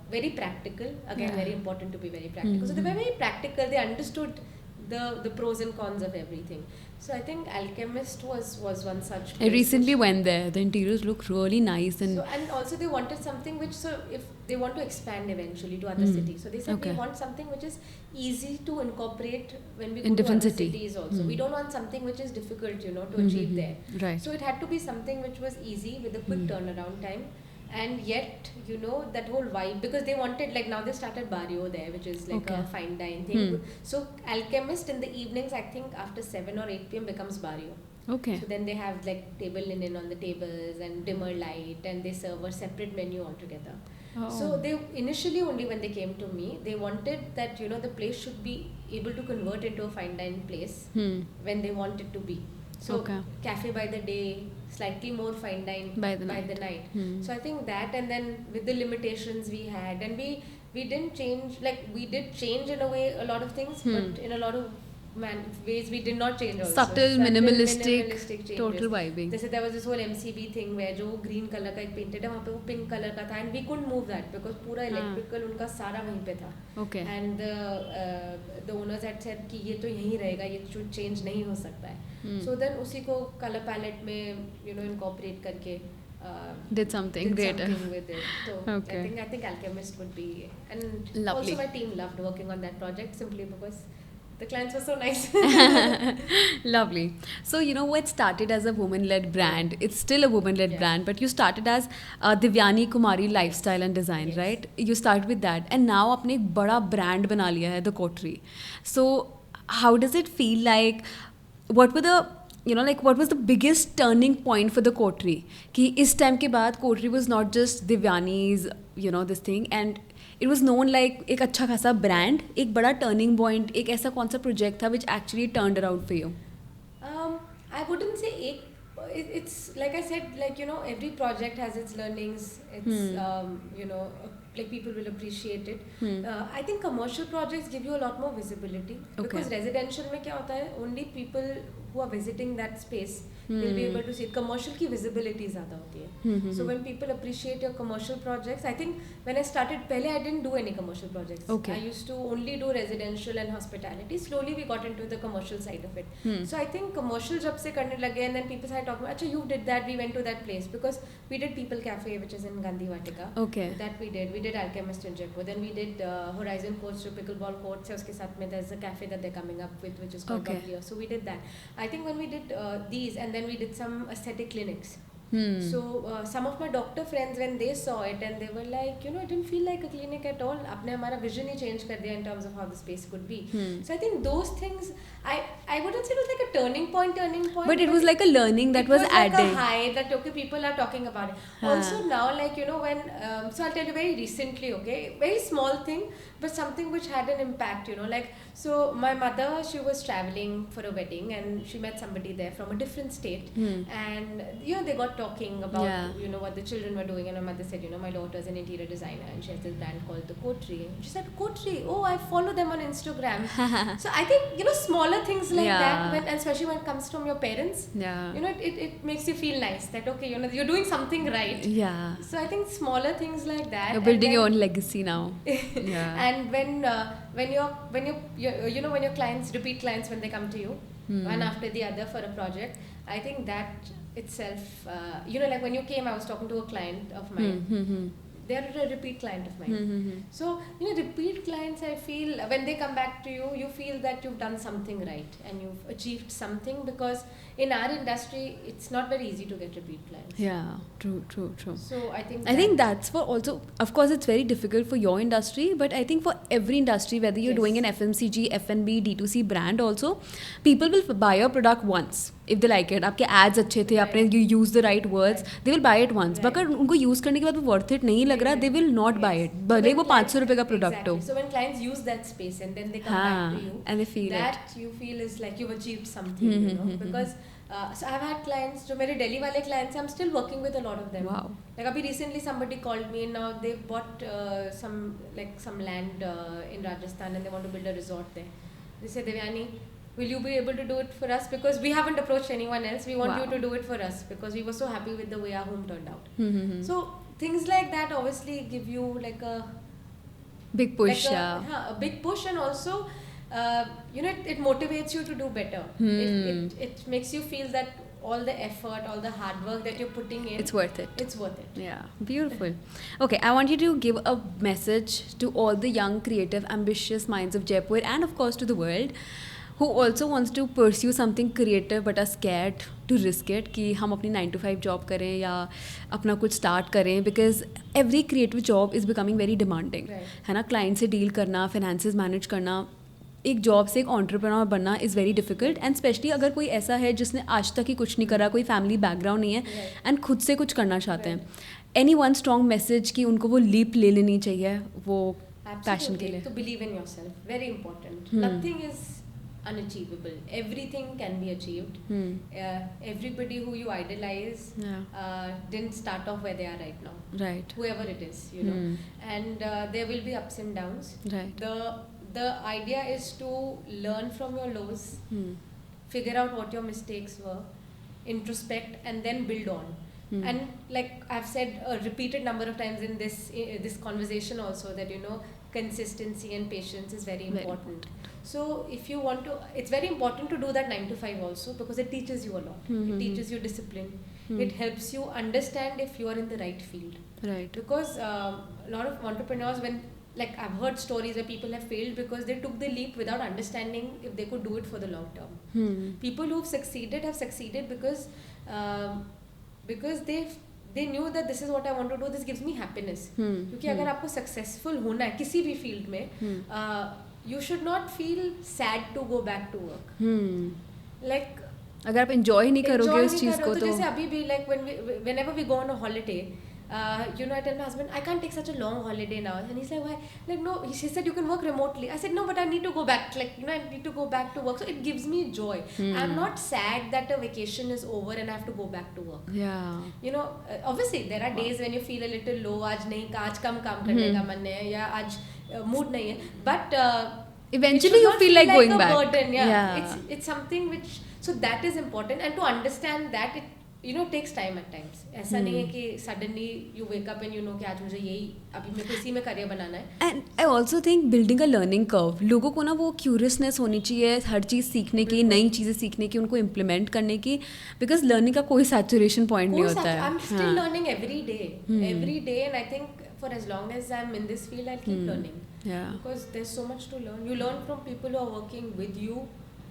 very practical. Again, very important to be very practical. So they were very practical. They understood the pros and cons of everything. So I think Alchemist was one such place. I recently went there. The interiors look really nice, and And also they wanted something which, so if they want to expand eventually to other cities, so they said we want something which is easy to incorporate when we go in to different other city. cities also. We don't want something which is difficult, you know, to achieve there. Right. So it had to be something which was easy with a quick turnaround time. And yet, you know, that whole vibe, because they wanted, like, now they started Barrio there, which is like a fine dine thing. So Alchemist in the evenings, I think after 7 or 8 p.m. becomes Barrio. Okay. So then they have like table linen on the tables and dimmer light, and they serve a separate menu altogether. Oh. So they initially, only when they came to me, they wanted that, you know, the place should be able to convert into a fine dine place when they want it to be. So cafe by the day, slightly more fine dine by the night. So I think that, and then with the limitations we had, and we didn't change, like, we did change in a way a lot of things, but in a lot of ways we did not change also. Subtle, minimalistic changes. total vibing. There was this whole MCB thing where जो green color का एक painted है, वहाँ पे वो pink color का था, and we couldn't move that because पूरा electrical उनका सारा वहीं पे था. Okay. And the owners had said कि ये तो यहीं रहेगा, ये change नहीं हो सकता है. So then उसी को color palette में, you know, incorporate करके did something greater with it. So I think Alchemist would be, and lovely. Also my team loved working on that project simply because the clients were so nice. Lovely. So, what started as a woman-led brand, it's still a woman-led brand, but you started as Divyani Kumari Lifestyle and Design, Yes. right? You started with that. And now आपने एक बड़ा brand बना लिया है, The Coterie. So, how does it feel like? What were the, what was the biggest turning point for The Coterie? कि इस time के बाद Coterie was not just Divyani's, this thing, and it was known like एक अच्छा खासा brand, एक बड़ा turning point, एक ऐसा कौन सा project था which actually turned around for you? I wouldn't say it's like I said, like, every project has its learnings. It's like people will appreciate it. I think commercial projects give you a lot more visibility, because residential में क्या होता है, only people who are visiting that space will be able to see it. Commercial की visibility ज़्यादा होती है. So when people appreciate your commercial projects, I think when I started, पहले I didn't do any commercial projects. I used to only do residential and hospitality. Slowly we got into the commercial side of it. So I think commercial जब से करने लगे, and then people started talking, अच्छा you did that, we went to that place, because we did People Cafe, which is in Gandhi Vatika. That we did Alchemist in Jaipur, then we did Horizon Courts to Pickleball Courts, है उसके साथ में there's a cafe that they're coming up with, which is called Bubbler. So we did that. I think when we did these, and then we did some aesthetic clinics. So some of my doctor friends, when they saw it, and they were like, it didn't feel like a clinic at all. आपने हमारा vision ही change कर दिया in terms of how the space could be. So I think those things, I wouldn't say it was like a turning point. But it was like a learning that was added. Like a high that, okay, people are talking about it. Also now, like, when, so I'll tell you very recently, okay, very small thing, but something which had an impact, like, so my mother, she was traveling for a wedding, and she met somebody there from a different state, and, they got talking about, what the children were doing, and my mother said, my daughter's an interior designer, and she has this brand called The Coterie. And she said, Coterie, oh, I follow them on Instagram. So I think, smaller things like that, and especially when it comes from your parents, it makes you feel nice that, okay, you're doing something right. Yeah. So I think smaller things like that. You're building your own legacy now. And when your clients, repeat clients, when they come to you, one after the other for a project, I think that itself, like when you came, I was talking to a client of mine. They're a repeat client of mine. So, repeat clients, I feel, when they come back to you, you feel that you've done something right and you've achieved something, because in our industry, it's not very easy to get repeat clients. Yeah, true. So I think that's for also, of course, it's very difficult for your industry, but I think for every industry, whether you're doing an FMCG, F&B, D2C brand also, people will buy your product once. If they like it, आपके ads अच्छे थे, आपने you use the right words, they will buy it once. But अगर उनको use करने के बाद वो worth it नहीं लग रहा, they will not buy it. भले वो 500 रुपए का product हो. So when clients use that space and then they come back to you, and they feel that you feel is like you've achieved something, because so I've had clients, जो मेरे Delhi वाले clients, I'm still working with a lot of them. Wow. Like अभी recently somebody called me, and now they bought some land in Rajasthan, and they want to build a resort there. They said, Divyani, will you be able to do it for us? Because we haven't approached anyone else. We want you to do it for us, because we were so happy with the way our home turned out. So things like that obviously give you like a big push. A big push, and also it motivates you to do better. It makes you feel that all the effort, all the hard work that you're putting in, it's worth it. Yeah, beautiful. Okay, I want you to give a message to all the young, creative, ambitious minds of Jaipur, and of course to the world, who also wants to pursue something creative but are scared to risk it, कि हम अपनी 9 to 5 job करें या अपना कुछ start करें, because every creative job is becoming very demanding. है ना, क्लाइंट से डील करना, फाइनेंसेस मैनेज करना, एक जॉब से एक एंटरप्रेन्योर बनना is very difficult. And specially अगर कोई ऐसा है जिसने आज तक ही कुछ नहीं करा, कोई फैमिली बैकग्राउंड नहीं है, एंड खुद से कुछ करना चाहते हैं. एनी वन स्ट्रॉन्ग मैसेज कि उनको वो लीप ले लेनी चाहिए वो पैशन के लिए? To believe in yourself, very important. Nothing is unachievable. Everything can be achieved. Everybody who you idolize didn't start off where they are right now. Right. Whoever it is, and there will be ups and downs. Right. The idea is to learn from your lows, figure out what your mistakes were, introspect, and then build on. And like I've said a repeated number of times in this conversation also, that consistency and patience is very important. So if you want to, it's very important to do that 9 to 5 also, because it teaches you a lot. It teaches you discipline. It helps you understand if you are in the right field. Right. Because a lot of entrepreneurs, when like I've heard stories where people have failed because they took the leap without understanding if they could do it for the long term. People who've succeeded have succeeded because they knew that this is what I want to do, this gives me happiness. क्योंकि अगर आपको successful होना है किसी भी field में, you should not feel sad to go back to work. Like अगर आप enjoy नहीं करोगे उस चीज को तो जैसे अभी भी like whenever we go on a holiday, you know, I tell my husband, I can't take such a long holiday now, and he's like, why? Like, no, she said you can work remotely. I said no, but I need to go back, like, you know, I need to go back to work, so it gives me joy. I'm not sad that a vacation is over and I have to go back to work. Yeah, you know, obviously there are days when you feel a little low, आज कम काम करने का मन है या आज mood नहीं है, but eventually you feel like going back. Burden, yeah. It's something which, so that is important, and to understand that it, you know, takes time at times. ऐसा नहीं है कि suddenly you wake up and you know कि आज मुझे यही अभी मेरे को इसी में करियर बनाना है. And I also think building a learning curve, लोगों को ना वो curiousness होनी चाहिए हर चीज़ सीखने की, नई चीज़ें सीखने की, उनको implement करने की, because learning का कोई saturation point नहीं होता है. I'm still learning every day, and I think for as long as I'm in this field, I'll keep learning. Yeah. Because there's so much to learn. You learn from people who are working with you,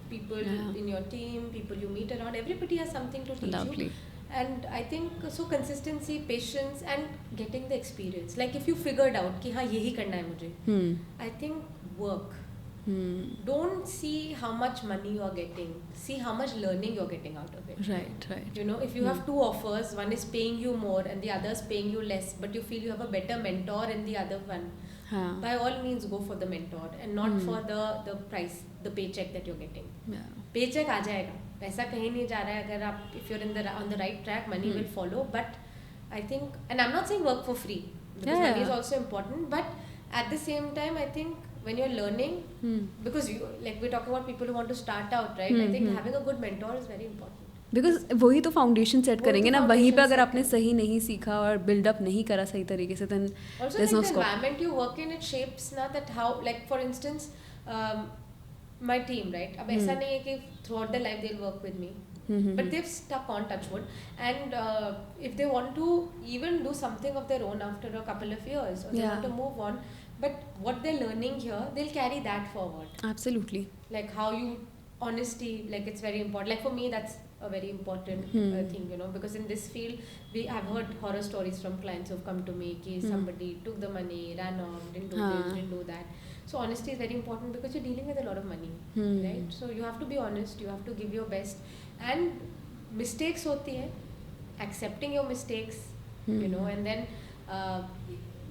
people in your team, people you meet around. Everybody has something to teach you. And I think so consistency, patience, and getting the experience. Like if you figured out कि हाँ यही करना है मुझे, I think work. Don't see how much money you are getting. See how much learning you're getting out of it. Right. You know, if you have two offers, one is paying you more and the other is paying you less, but you feel you have a better mentor in the other one, by all means go for the mentor and not for the price, the paycheck that you're getting. Paycheck आ जाएगा, पैसा कहीं नहीं जा रहा है. अगर आप if you're on the right track, money will follow. But I think, and I'm not saying work for free, because money is also important, but at the same time I think when you're learning, because you, like we're talking about people who want to start out, right? I think having a good mentor is very important. Because वही तो foundation set करेंगे ना, वहीं पे अगर आपने सही नहीं सीखा और बिल्डअप नहीं करा सही तरीके से, then there's no scope. Also, the environment you work in, it shapes ना that how, like for instance, my team, right? अब ऐसा नहीं है कि throughout their life they'll work with me, but they've stuck on Touchwood, and if they want to even do something of their own after a couple of years, or they want to move on, but what they're learning here, they'll carry that forward. Absolutely. Like how you, honesty, like it's very important. Like for me, that's a very important thing, you know, because in this field, I've heard horror stories from clients who've come to me कि somebody took the money, ran off, didn't do this, didn't do that. So honesty is very important because you're dealing with a lot of money, right? So you have to be honest, you have to give your best, and mistakes होती है, accepting your mistakes, you know, and then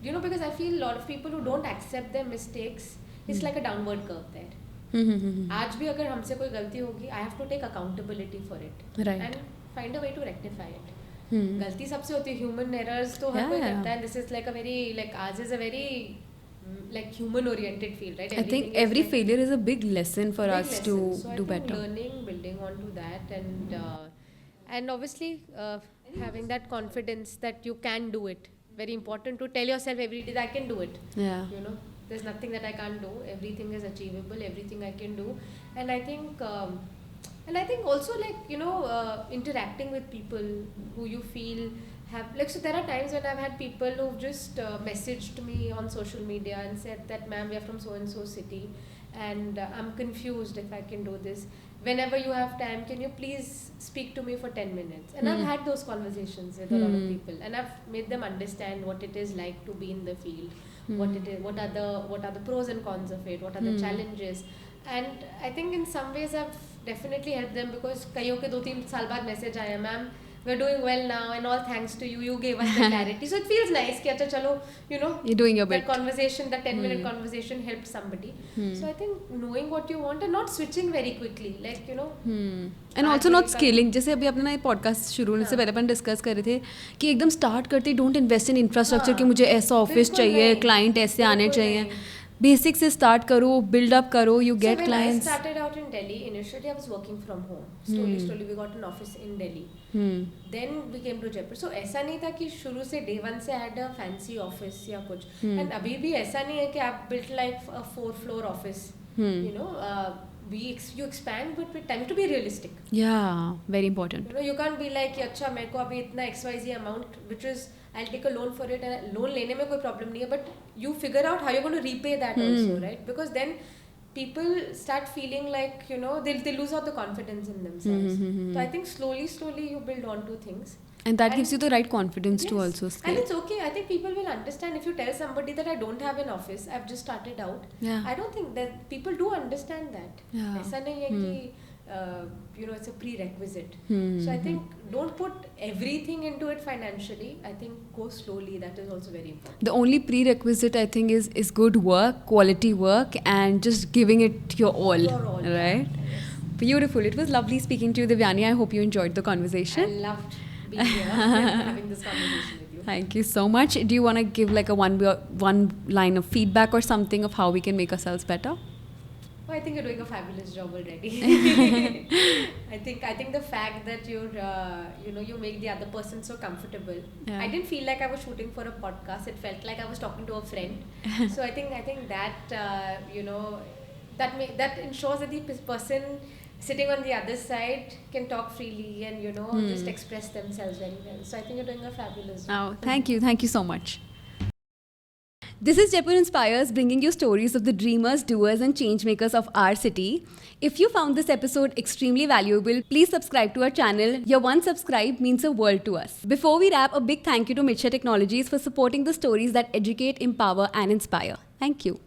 you know, because I feel a lot of people who don't accept their mistakes, it's like a downward curve there. आज भी अगर हमसे कोई गलती होगी, I have to take accountability for it, and find a way to rectify it. गलती सबसे होती है, human errors तो हर कोई करता है, and this is like a very, like ours is a very like human oriented field, right? I think every failure is a big lesson for us to do better. Learning, building onto that, and obviously having that confidence that you can do it. Very important to tell yourself every day that I can do it. You know, there's nothing that I can't do. Everything is achievable. Everything I can do. And I think also, like, you know, interacting with people who you feel have, like, so there are times when I've had people who've just messaged me on social media and said that, ma'am, we are from so and so city, and I'm confused if I can do this. Whenever you have time, can you please speak to me for 10 minutes? And I've had those conversations with a lot of people, and I've made them understand what it is like to be in the field, what are the pros and cons of it, what are the challenges. And I think in some ways I've definitely helped them, because kayo ke 2-3 saal baad message aaya, ma'am, we're doing well now, and all thanks to you, you gave us the clarity. So it feels nice कि अच्छा चलो, you know, you're doing your that bit. conversation, that 10-minute conversation helped somebody. So I think knowing what you want and not switching very quickly, like, you know, and also not scaling. जैसे अभी अपने ना podcast शुरू होने से पहले अपन discuss कर रहे थे कि एकदम स्टार्ट करते ही डोंट इन्वेस्ट इन इंफ्रास्ट्रक्चर कि मुझे ऐसा ऑफिस चाहिए, क्लाइंट ऐसे आने चाहिए. बेसिक से स्टार्ट करो, बिल्ड अप करो, you get clients. So when I started out in Delhi, initially I was working from home. Slowly we got an office in Delhi. Then we came to Jaipur. So ऐसा नहीं था कि शुरू से day one से I had a fancy office या कुछ. And अभी भी ऐसा नहीं है कि आप built like a 4-floor office. You know, you expand, but with time to be realistic. Yeah, very important. You know, you can't be like, अच्छा मेरे को अभी इतना XYZ amount, which is I'll take a loan for it, and loan लेने में कोई problem नहीं है, but you figure out how you're going to repay that also, right? Because then people start feeling like, you know, they lose out the confidence in themselves. So I think slowly you build onto things. And that gives you the right confidence to also scale. And it's okay. I think people will understand if you tell somebody that I don't have an office, I've just started out. Yeah. I don't think that people do understand that. Yeah. ऐसा नहीं है कि you know, it's a prerequisite. So I think don't put everything into it financially. I think go slowly. That is also very important. The only prerequisite I think is good work, quality work, and just giving it your all. Your all, right? Yes. Beautiful. It was lovely speaking to you, Devyani. I hope you enjoyed the conversation. I loved being here and having this conversation with you. Thank you so much. Do you want to give like a one line of feedback or something of how we can make ourselves better? Oh, I think you're doing a fabulous job already. I think the fact that you're you know, you make the other person so comfortable. Yeah. I didn't feel like I was shooting for a podcast. It felt like I was talking to a friend. So I think that you know, that ensures that the person sitting on the other side can talk freely and, you know, just express themselves very well. So I think you're doing a fabulous job. Oh, thank you so much. This is Jaipur Inspires, bringing you stories of the dreamers, doers and changemakers of our city. If you found this episode extremely valuable, please subscribe to our channel. Your one subscribe means a world to us. Before we wrap, a big thank you to Mitsha Technologies for supporting the stories that educate, empower and inspire. Thank you.